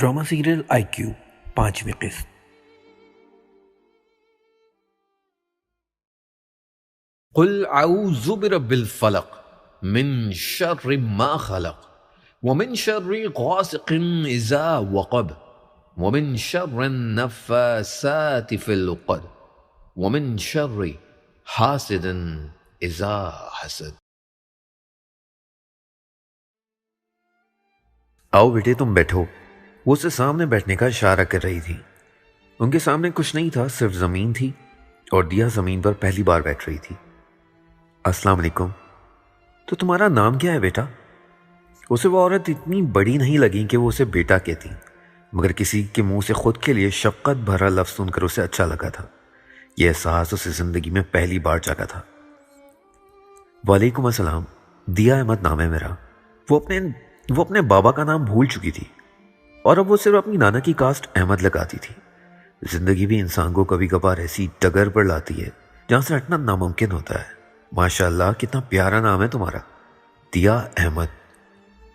Drama serial آئی کیو 5ویں قسط۔ قل اعوذ برب الفلق من شر ما خلق ومن شر غاسق اذا وقب ومن شر النفاثات في العقد ومن شر حاسد اذا حسد۔ آؤ بیٹے تم بیٹھو۔ وہ اسے سامنے بیٹھنے کا اشارہ کر رہی تھی۔ ان کے سامنے کچھ نہیں تھا، صرف زمین تھی اور دیا زمین پر پہلی بار بیٹھ رہی تھی۔ السلام علیکم، تو تمہارا نام کیا ہے بیٹا؟ اسے وہ عورت اتنی بڑی نہیں لگی کہ وہ اسے بیٹا کہتی، مگر کسی کے منہ سے خود کے لیے شفقت بھرا لفظ سن کر اسے اچھا لگا تھا۔ یہ احساس اسے زندگی میں پہلی بار جاگا تھا۔ وعلیکم السلام، دیا احمد نام ہے میرا۔ وہ اپنے بابا کا نام بھول چکی تھی اور اب وہ صرف اپنی نانا کی کاسٹ احمد لگاتی تھی۔ زندگی بھی انسان کو کبھی کبھار ایسی ڈگر پر لاتی ہے جہاں سے ہٹنا ناممکن ہوتا ہے۔ ماشاء اللہ، کتنا پیارا نام ہے تمہارا، دیا احمد۔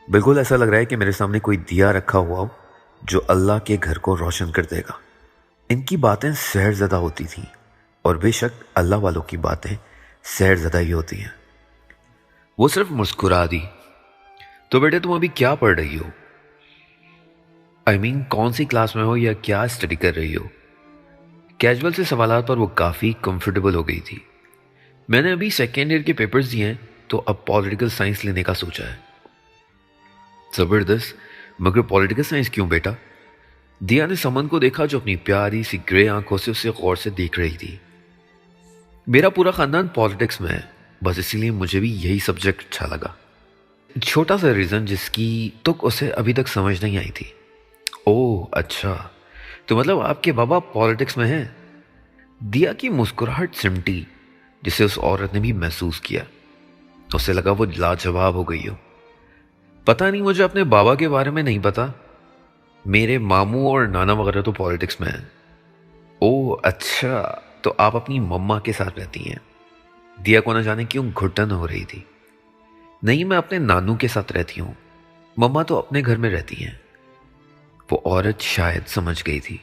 بالکل ایسا لگ رہا ہے کہ میرے سامنے کوئی دیا رکھا ہوا ہو جو اللہ کے گھر کو روشن کر دے گا۔ ان کی باتیں سحر زدہ ہوتی تھیں، اور بے شک اللہ والوں کی باتیں سحر زدہ ہی ہوتی ہیں۔ وہ صرف مسکرا دی۔ تو بیٹے تم ابھی کیا پڑھ رہی ہو؟ کون سی کلاس میں ہو یا کیا اسٹڈی کر رہی ہو؟ کیجول سے سوالات پر وہ کافی کمفرٹیبل ہو گئی تھی۔ میں نے ابھی سیکنڈ ایئر کے پیپرز دیے ہیں تو اب پولیٹیکل سائنس لینے کا سوچا ہے۔ زبردست، مگر پولیٹیکل سائنس کیوں بیٹا؟ دیا نے سمن کو دیکھا جو اپنی پیاری سی گرے آنکھوں سے اسے غور سے دیکھ رہی تھی۔ میرا پورا خاندان پولیٹکس میں ہے، بس اسی لیے مجھے بھی یہی سبجیکٹ اچھا لگا۔ چھوٹا سا ریزن جس کی تک اسے ابھی تک سمجھ نہیں آئی تھی۔ اوہ اچھا، تو مطلب آپ کے بابا پولیٹکس میں ہیں؟ دیا کی مسکراہٹ سمٹی، جسے اس عورت نے بھی محسوس کیا۔ اسے لگا وہ لاجواب ہو گئی ہو۔ پتہ نہیں، مجھے اپنے بابا کے بارے میں نہیں پتا۔ میرے ماموں اور نانا وغیرہ تو پولیٹکس میں ہیں۔ اوہ اچھا، تو آپ اپنی مما کے ساتھ رہتی ہیں؟ دیا کو نہ جانے کیوں گھٹن ہو رہی تھی۔ نہیں، میں اپنے نانو کے ساتھ رہتی ہوں، مما تو اپنے گھر میں رہتی ہیں۔ وہ عورت شاید سمجھ گئی تھی۔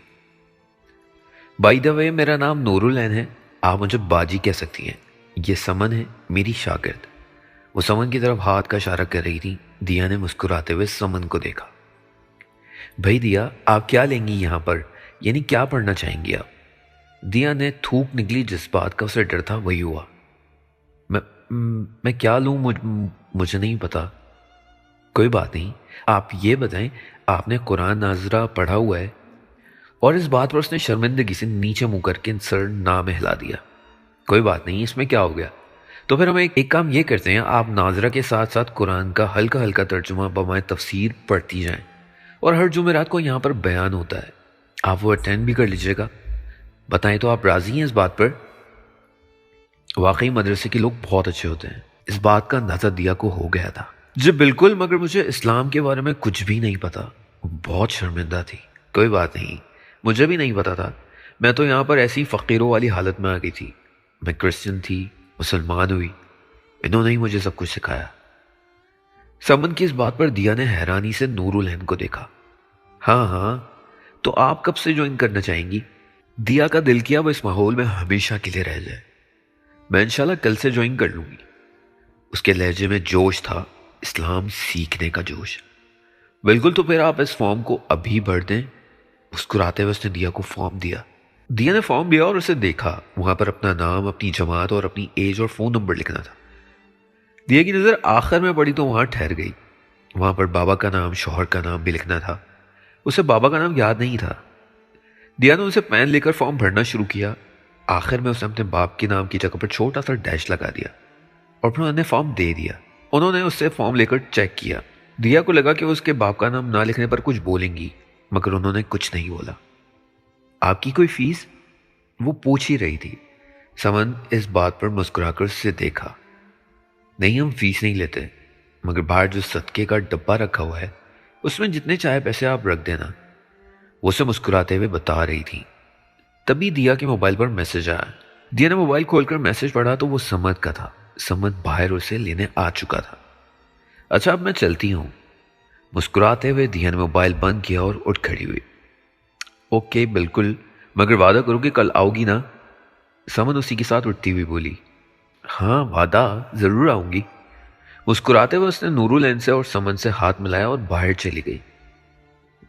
بائی دا وے، میرا نام نور العین ہے، آپ مجھے باجی کہہ سکتی ہیں۔ یہ سمن ہے، میری شاگرد۔ وہ سمن کی طرف ہاتھ کا اشارہ کر رہی تھی۔ دیا نے مسکراتے ہوئے سمن کو دیکھا۔ بھائی دیا، آپ کیا لیں گی یہاں پر، یعنی کیا پڑھنا چاہیں گی آپ؟ دیا نے تھوک نکلی، جس بات کا اسے ڈر تھا وہی ہوا۔ میں کیا لوں، مجھے نہیں پتا۔ کوئی بات نہیں، آپ یہ بتائیں، آپ نے قرآن ناظرہ پڑھا ہوا ہے؟ اور اس بات پر اس نے شرمندگی سے نیچے منہ کر کے سر نہ میں ہلا دیا۔ کوئی بات نہیں، اس میں کیا ہو گیا؟ تو پھر ہم ایک کام یہ کرتے ہیں، آپ ناظرہ کے ساتھ ساتھ قرآن کا ہلکا ہلکا ترجمہ بمائے تفسیر پڑھتی جائیں، اور ہر جمعرات کو یہاں پر بیان ہوتا ہے، آپ وہ اٹینڈ بھی کر لیجیے گا۔ بتائیں تو آپ راضی ہیں اس بات پر؟ واقعی مدرسے کے لوگ بہت اچھے ہوتے ہیں، اس بات کا اندازہ دیا کو ہو گیا تھا۔ جی بالکل، مگر مجھے اسلام کے بارے میں کچھ بھی نہیں پتا۔ بہت شرمندہ تھی۔ کوئی بات نہیں، مجھے بھی نہیں پتا تھا، میں تو یہاں پر ایسی فقیروں والی حالت میں آ گئی تھی۔ میں کرسچن تھی، مسلمان ہوئی، انہوں نے ہی مجھے سب کچھ سکھایا۔ سمن کی اس بات پر دیا نے حیرانی سے نور العین کو دیکھا۔ ہاں، تو آپ کب سے جوائن کرنا چاہیں گی؟ دیا کا دل کیا وہ اس ماحول میں ہمیشہ کے لیے رہ جائے۔ میں انشاءاللہ کل سے جوائن کر لوں گی۔ اس کے لہجے میں جوش تھا، اسلام سیکھنے کا جوش۔ بالکل، تو پھر آپ اس فارم کو ابھی بھر دیں۔ مسکراتے ہوئے اس نے دیا کو فارم دیا۔ دیا نے فارم لیا اور اسے دیکھا۔ وہاں پر اپنا نام، اپنی جماعت اور اپنی ایج اور فون نمبر لکھنا تھا۔ دیا کی نظر آخر میں پڑی تو وہاں ٹھہر گئی۔ وہاں پر بابا کا نام، شوہر کا نام بھی لکھنا تھا۔ اسے بابا کا نام یاد نہیں تھا۔ دیا نے اسے پین لے کر فارم بھرنا شروع کیا۔ آخر میں اس نے اپنے باپ کے نام کی جگہ پر چھوٹا سا ڈیش لگا دیا اور پھر انہوں نے فارم دے دیا۔ انہوں نے اس سے فارم لے کر چیک کیا۔ دیا کو لگا کہ وہ اس کے باپ کا نام نہ لکھنے پر کچھ بولیں گی، مگر انہوں نے کچھ نہیں بولا۔ آپ کی کوئی فیس؟ وہ پوچھ ہی رہی تھی۔ سمن اس بات پر مسکرا کر اسے دیکھا۔ نہیں، ہم فیس نہیں لیتے، مگر باہر جو صدقے کا ڈبہ رکھا ہوا ہے اس میں جتنے چاہے پیسے آپ رکھ دینا، وہ اسے مسکراتے ہوئے بتا رہی تھی۔ تبھی دیا کے موبائل پر میسج آیا۔ دیا نے موبائل کھول کر میسج پڑھا تو وہ سمت کا تھا۔ سمت باہر اسے لینے آ چکا تھا۔ اچھا، اب میں چلتی ہوں۔ مسکراتے ہوئے دیا نے موبائل بند کیا اور اٹھ کھڑی ہوئی۔ اوکے بالکل، مگر وعدہ کرو کہ کل آؤ گی نا؟ سمن اسی کے ساتھ اٹھتی ہوئی بولی۔ ہاں وعدہ، ضرور آؤں گی۔ مسکراتے ہوئے اس نے نورالعین سے اور سمن سے ہاتھ ملایا اور باہر چلی گئی۔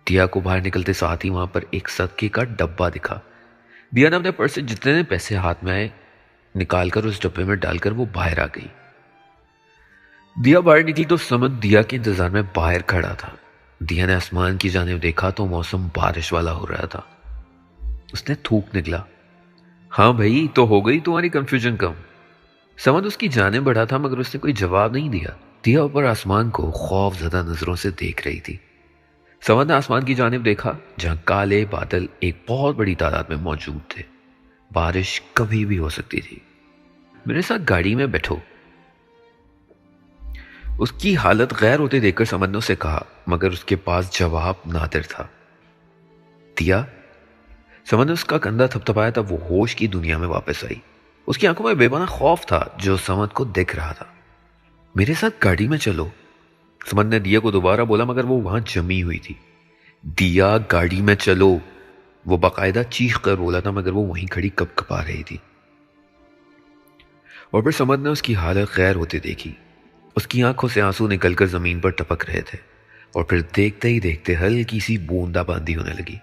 دیا کو باہر نکلتے ساتھ ہی وہاں پر ایک صدقے کا ڈبہ دکھا۔ دیا نے اپنے پرس سے جتنے پیسے ہاتھ میں آئے نکال کر اس ڈبے میں ڈال کر وہ باہر آ گئی۔ دیا باہر نکلی تو سمن دیا کے انتظار میں باہر کھڑا تھا۔ دیا نے آسمان کی جانب دیکھا تو موسم بارش والا ہو رہا تھا۔ اس نے تھوک نکلا، ہاں بھائی تو ہو گئی تمہاری کنفیوژن کم۔ سمن اس کی جانب بڑھا تھا مگر اس نے کوئی جواب نہیں دیا۔ دیا اوپر آسمان کو خوف زدہ نظروں سے دیکھ رہی تھی۔ سمن نے آسمان کی جانب دیکھا جہاں کالے بادل ایک بہت بڑی تعداد میں موجود تھے۔ بارش کبھی بھی ہو سکتی تھی۔ میرے ساتھ گاڑی میں بیٹھو۔ اس کی حالت غیر ہوتے دیکھ کر سمن نے اسے کہا مگر اس کے پاس جواب نادر تھا۔ دیا، سمن نے اس کا کندھا تھپتھپایا تب وہ ہوش کی دنیا میں واپس آئی۔ اس کی آنکھوں میں بے پناہ خوف تھا جو سمن کو دکھ رہا تھا۔ میرے ساتھ گاڑی میں چلو، سمن نے دیا کو دوبارہ بولا مگر وہ وہاں جمی ہوئی تھی۔ دیا گاڑی میں چلو، وہ باقاعدہ چیخ کر بولا تھا مگر وہ وہیں کھڑی کپ کپا رہی تھی۔ اور پھر سمن نے اس کی حالت غیر ہوتے دیکھی۔ اس کی آنکھوں سے آنسو نکل کر زمین پر ٹپک رہے تھے اور پھر دیکھتے ہی دیکھتے ہلکی سی بوندا باندی ہونے لگی۔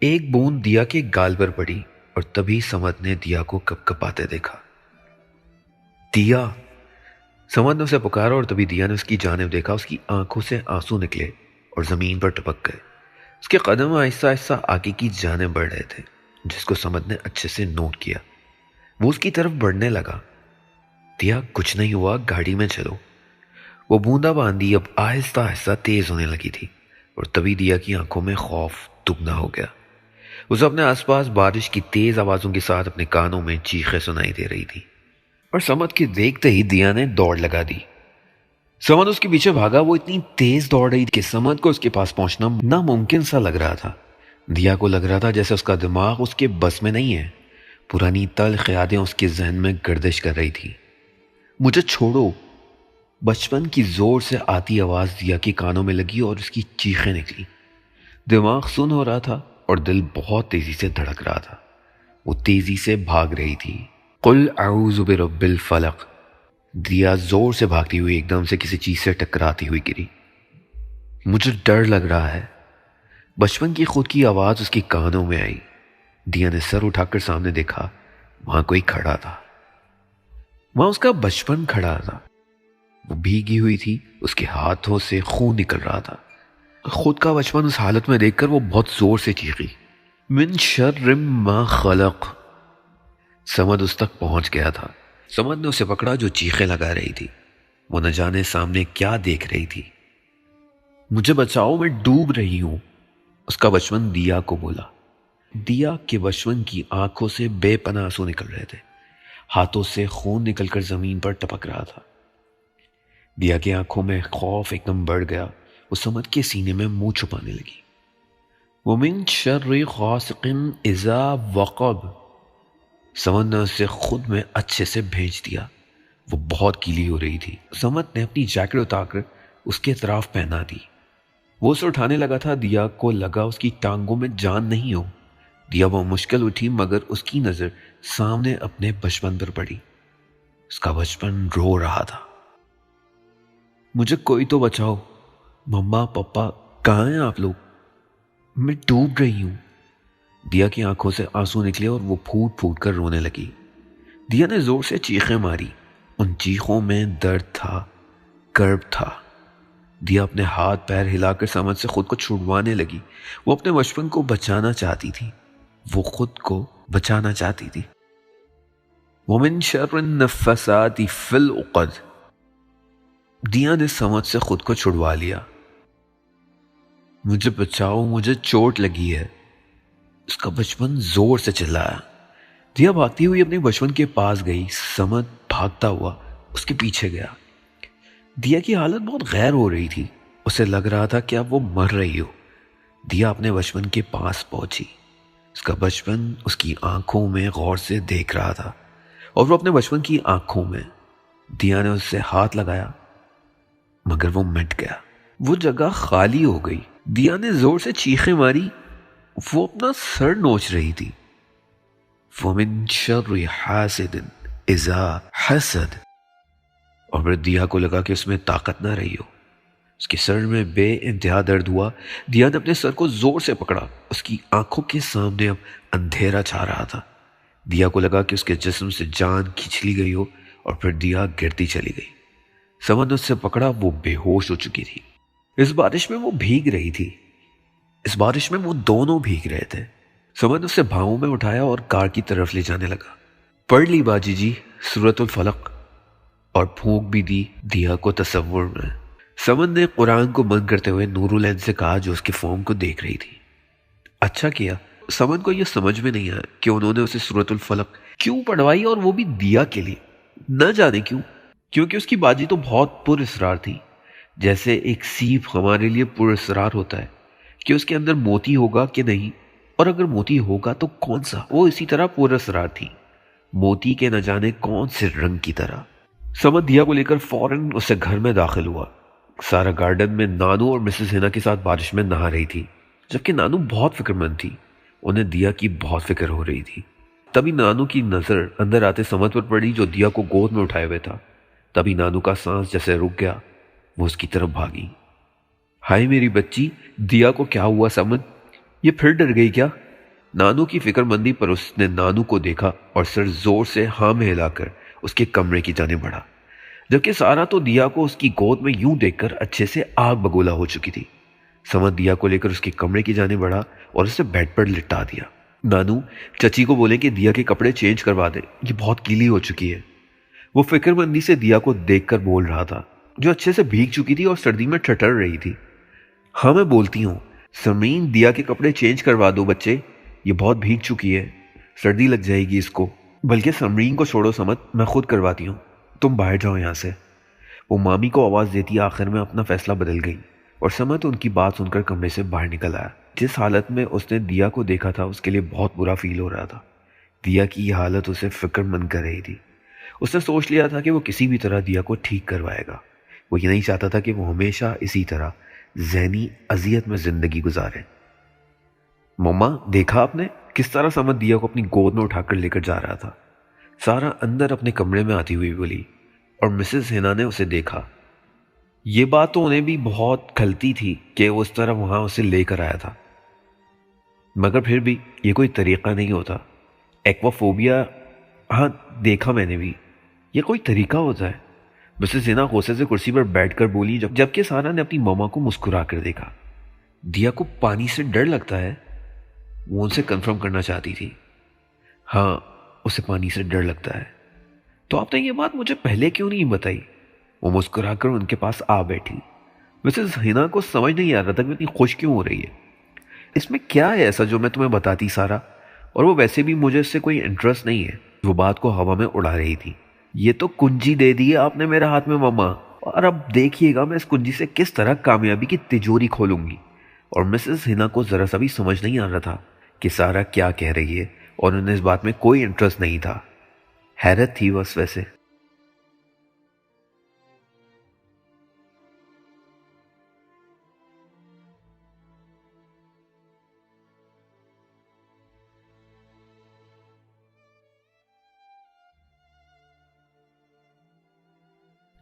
ایک بوند دیا کے گال پر پڑی اور تبھی سمن نے دیا کو کپ کپاتے دیکھا۔ دیا، سمن نے اسے پکارا اور تبھی دیا نے اس کی جانب دیکھا۔ اس کی آنکھوں سے آنسو نکلے اور زمین پر ٹپک گئے۔ اس کے قدم آہستہ آہستہ آگے کی جانب بڑھ رہے تھے جس کو سمن نے اچھے سے نوٹ کیا۔ وہ اس کی طرف بڑھنے لگا۔ دیا کچھ نہیں ہوا، گاڑی میں چلو۔ وہ بوندا باندی اب آہستہ آہستہ تیز ہونے لگی تھی اور تبھی دیا کی آنکھوں میں خوف دگنا ہو گیا۔ اسے اپنے آس پاس بارش کی تیز آوازوں کے ساتھ اپنے کانوں میں چیخیں سنائی دے رہی تھی اور سمن کے دیکھتے ہی دیا نے دوڑ لگا دی۔ سمن اس کے پیچھے بھاگا۔ وہ اتنی تیز دوڑ رہی تھی کہ سمن کو اس کے پاس پہنچنا ناممکن سا لگ رہا تھا۔ دیا کو لگ رہا تھا جیسے اس کا دماغ اس کے بس میں نہیں ہے۔ پرانی تلخ یادیں اس کے ذہن میں گردش کر رہی تھی۔ مجھے چھوڑو، بچپن کی زور سے آتی آواز دیا کے کانوں میں لگی اور اس کی چیخیں نکلی۔ دماغ سن ہو رہا تھا اور دل بہت تیزی سے دھڑک رہا تھا۔ وہ تیزی سے بھاگ رہی تھی۔ قل اعوذ برب الفلق۔ دیا زور سے بھاگتی ہوئی ایک دم سے کسی چیز سے ٹکراتی ہوئی گری۔ مجھے ڈر لگ رہا ہے۔ بچپن کی خود کی آواز اس کے کانوں میں آئی۔ دیا نے سر اٹھا کر سامنے دیکھا، وہاں کوئی کھڑا تھا۔ وہاں اس کا بچپن کھڑا تھا۔ وہ بھیگی ہوئی تھی، اس کے ہاتھوں سے خون نکل رہا تھا۔ خود کا بچپن اس حالت میں دیکھ کر وہ بہت زور سے چیخی، من شر ما خلق۔ سمد اس تک پہنچ گیا تھا۔ سمد نے اسے پکڑا جو چیخیں لگا رہی تھی۔ وہ نہ جانے سامنے کیا دیکھ رہی تھی۔ مجھے بچاؤ، میں ڈوب رہی ہوں، اس کا بچپن دیا کو بولا۔ دیا کے بچپن کی آنکھوں سے بے پناہ آنسو نکل رہے تھے۔ ہاتھوں سے خون نکل کر زمین پر ٹپک رہا تھا۔ دیا کی آنکھوں میں خوف ایک دم بڑھ گیا۔ وہ سمد کے سینے میں منہ چھپانے لگی۔ وَمِن شَرِّ غَاسِقٍ إِذَا وَقَبَ۔ سمد نے اسے خود میں اچھے سے بھیج دیا۔ وہ بہت گیلی ہو رہی تھی۔ سمد نے اپنی جیکٹ اتار کر اس کے اطراف پہنا دی۔ وہ اسے اٹھانے لگا تھا۔ دیا کو لگا اس کی ٹانگوں میں جان نہیں ہو۔ دیا وہ مشکل اٹھی مگر اس کی نظر سامنے اپنے بچپن پر پڑی۔ اس کا بچپن رو رہا تھا۔ مجھے کوئی تو بچاؤ، مما پپا کہاں ہیں آپ لوگ؟ میں ڈوب رہی ہوں۔ دیا کی آنکھوں سے آنسو نکلے اور وہ پھوٹ پھوٹ کر رونے لگی۔ دیا نے زور سے چیخیں ماری۔ ان چیخوں میں درد تھا، کرب تھا۔ دیا اپنے ہاتھ پیر ہلا کر سمجھ سے خود کو چھڑوانے لگی۔ وہ اپنے بچپن کو بچانا چاہتی تھی۔ وہ خود کو بچانا چاہتی تھی۔ وَمِن شَرِّ النَّفَّثَاتِ فِي الْعُقَدِ۔ دیا نے سمجھ سے خود کو چھڑوا لیا۔ مجھے بچاؤ، مجھے چوٹ لگی ہے، اس کا بچپن زور سے چلایا۔ دیا بھاگتی ہوئی اپنے بچپن کے پاس گئی۔ سمجھ بھاگتا ہوا اس کے پیچھے گیا۔ دیا کی حالت بہت غیر ہو رہی تھی۔ اسے لگ رہا تھا کہ اب وہ مر رہی ہو۔ دیا اپنے بچپن کے پاس پہنچی۔ اس کا بچپن اس کی آنکھوں میں غور سے دیکھ رہا تھا اور وہ اپنے بچپن کی آنکھوں میں۔ دیا نے اس سے ہاتھ لگایا مگر وہ مٹ گیا۔ وہ جگہ خالی ہو گئی. دیا نے زور سے چیخیں ماری. وہ اپنا سر نوچ رہی تھی. وَمِن شَرِّ حَاسِدٍ إِذَا حَسَدَ. اور پھر دیا کو لگا کہ اس میں طاقت نہ رہی ہو. اس کے سر میں بے انتہا درد ہوا. دیا نے اپنے سر کو زور سے پکڑا. اس کی آنکھوں کے سامنے اب اندھیرا چھا رہا تھا. دیا کو لگا کہ اس کے جسم سے جان کھینچ لی گئی ہو اور پھر دیا گرتی چلی گئی. سمن اس سے پکڑا. وہ بے ہوش ہو چکی تھی. اس بارش میں وہ بھیگ رہی تھی. اس بارش میں وہ دونوں بھیگ رہے تھے. سمن اسے بھاؤں میں اٹھایا اور کار کی طرف لے جانے لگا. پڑھ لی باجی جی سورۃ الفلق، اور پھونک بھی دی دیا کو تصور میں. سمن نے قرآن کو بند کرتے ہوئے نور العین سے کہا جو اس کے فارم کو دیکھ رہی تھی. اچھا کیا. سمن کو یہ سمجھ میں نہیں آیا کہ انہوں نے اسے سورۃ الفلق کیوں پڑھوائی، اور وہ بھی دیا کے لیے. نہ جانے کیوں، کیونکہ اس کی باجی تو بہت پر اسرار تھی. جیسے ایک سیپ ہمارے لیے پر اسرار ہوتا ہے کہ اس کے اندر موتی ہوگا کہ نہیں، اور اگر موتی ہوگا تو کون سا. وہ اسی طرح پر اسرار تھی، موتی کے نہ جانے کون سے رنگ کی طرح. سمن دیا کو لے کر فوراً اسے گھر میں داخل ہوا. سارا گارڈن میں نانو اور مسز ہینا کے ساتھ بارش میں نہا رہی تھی، جبکہ نانو بہت فکر مند تھی. انہیں دیا کی بہت فکر ہو رہی تھی. تبھی نانو کی نظر اندر آتے سمن پر پڑی جو دیا کو گود میں اٹھائے ہوئے تھا. تبھی نانو کا سانس جیسے رک گیا. وہ اس کی طرف بھاگی. ہائے میری بچی، دیا کو کیا ہوا سمن؟ یہ پھر ڈر گئی کیا؟ نانو کی فکر مندی پر اس نے نانو کو دیکھا اور سر زور سے ہاں میں ہلا کر اس کے کمرے کی جانب بڑھا، جبکہ سارا تو دیا کو اس کی گود میں یوں دیکھ کر اچھے سے آگ بگولا ہو چکی تھی. سمن دیا کو لے کر اس کے کمرے کی جانب بڑھا اور اسے بیڈ پر لٹا دیا. نانو چچی کو بولے کہ دیا کے کپڑے چینج کروا دے، یہ بہت گیلی ہو چکی ہے. وہ فکر مندی سے دیا کو دیکھ کر بول رہا تھا، جو اچھے سے بھیگ چکی تھی اور سردی میں ٹھٹر رہی تھی. ہاں میں بولتی ہوں. سمین دیا کے کپڑے چینج کروا دو بچے، یہ بہت بھیگ چکی ہے، سردی لگ جائے گی اس کو. بلکہ سمرین کو چھوڑو سمت، میں خود کرواتی ہوں، تم باہر جاؤ یہاں سے. وہ مامی کو آواز دیتی آخر میں اپنا فیصلہ بدل گئی اور سمت ان کی بات سن کر کمرے سے باہر نکل آیا. جس حالت میں اس نے دیا کو دیکھا تھا اس کے لیے بہت برا فیل ہو رہا تھا. دیا کی یہ حالت اسے فکر مند کر رہی تھی. اس نے سوچ لیا تھا کہ وہ کسی بھی طرح دیا کو ٹھیک کروائے گا. وہ یہ نہیں چاہتا تھا کہ وہ ہمیشہ اسی طرح ذہنی اذیت میں زندگی گزارے. مما دیکھا آپ نے کس طرح سمت دیا کو اپنی گود میں اٹھا کر لے کر جا رہا تھا. سارا اندر اپنے کمرے میں آتی ہوئی بولی اور مسز ہینا نے اسے دیکھا. یہ بات تو انہیں بھی بہت کھلتی تھی کہ وہ اس طرح وہاں اسے لے کر آیا تھا، مگر پھر بھی یہ کوئی طریقہ نہیں ہوتا. ایکوافوبیا، ہاں دیکھا میں نے بھی، یہ کوئی طریقہ ہوتا ہے. مسز ہینا غصے سے کرسی پر بیٹھ کر بولی، جبکہ سارا نے اپنی ماما کو مسکرا کر دیکھا. دیا کو پانی سے ڈر لگتا ہے؟ وہ ان سے کنفرم کرنا چاہتی تھی. ہاں اسے پانی سے ڈر لگتا ہے. تو آپ نے یہ بات مجھے پہلے کیوں نہیں بتائی؟ وہ مسکرا کر ان کے پاس آ بیٹھی. مسز ہینا کو سمجھ نہیں آ رہا تھا کہ اتنی خوش کیوں ہو رہی ہے. اس میں کیا ہے ایسا جو میں تمہیں بتاتی سارا؟ اور وہ ویسے بھی مجھے اس سے کوئی انٹرسٹ نہیں ہے. وہ بات کو ہوا میں اڑا رہی تھی. یہ تو کنجی دے دی ہے آپ نے میرے ہاتھ میں ماما، اور اب دیکھیے گا میں اس کنجی سے کس طرح کامیابی کی تجوری کھولوں گی. اور مسز ہینا کو ذرا سا بھی سمجھ نہیں آ رہا تھا کہ سارا کیا کہہ رہی ہے، اور انہیں اس بات میں کوئی انٹرسٹ نہیں تھا. حیرت تھی بس. ویسے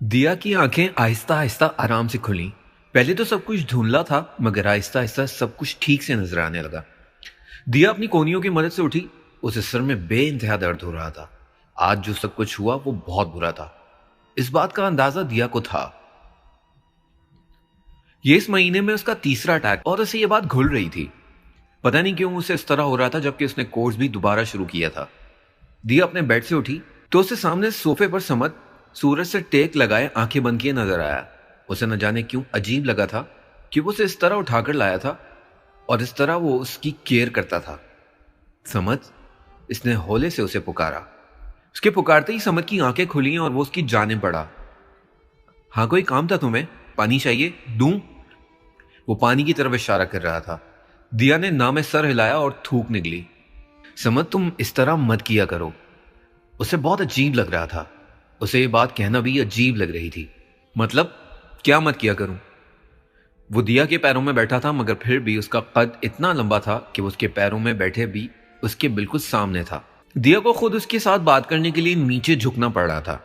دیا کی آنکھیں آہستہ آہستہ آرام سے کھلیں. پہلے تو سب کچھ دھندلا تھا، مگر آہستہ آہستہ سب کچھ ٹھیک سے نظر آنے لگا. دیا اپنی کونیوں کی مدد سے اٹھی. اسے سر میں بے انتہا درد ہو رہا تھا. آج جو سب کچھ ہوا وہ بہت برا تھا، اس بات کا اندازہ دیا کو تھا. یہ اس مہینے میں اس کا تیسرا اٹیک، اور اسے یہ بات گھل رہی تھی. پتہ نہیں کیوں اسے اس طرح ہو رہا تھا، جبکہ اس نے کورس بھی دوبارہ شروع کیا تھا. دیا اپنے بیڈ سے اٹھی تو اسے سامنے صوفے پر سمت سورج سے ٹیک لگائے آنکھیں بند کیے نظر آیا. اسے نہ جانے کیوں عجیب لگا تھا کہ وہ اسے اس طرح اٹھا کر لایا تھا اور اس طرح وہ اس کی کیئر کرتا تھا. سمت، اس نے ہولے سے اسے پکارا. اس کے پکارتے ہی سمت کی آنکھیں کھلیں اور وہ اس کی جانب بڑھا. ہاں کوئی کام تھا تمہیں؟ پانی چاہیے؟ دوں؟ وہ پانی کی طرف اشارہ کر رہا تھا. دیا نے نہ میں سر ہلایا اور تھوک نکلی. سمت تم اس طرح مت کیا کرو. اسے بہت عجیب لگ رہا تھا. اسے یہ بات کہنا بھی عجیب لگ رہی تھی. مطلب کیا مت کیا کروں؟ وہ دیا کے پیروں میں بیٹھا تھا، مگر پھر بھی اس کا قد اتنا لمبا تھا کہ وہ اس کے پیروں میں بیٹھے بھی اس کے بالکل سامنے تھا۔ دیا کو خود اس کے ساتھ بات کرنے کے لیے نیچے جھکنا پڑ رہا تھا۔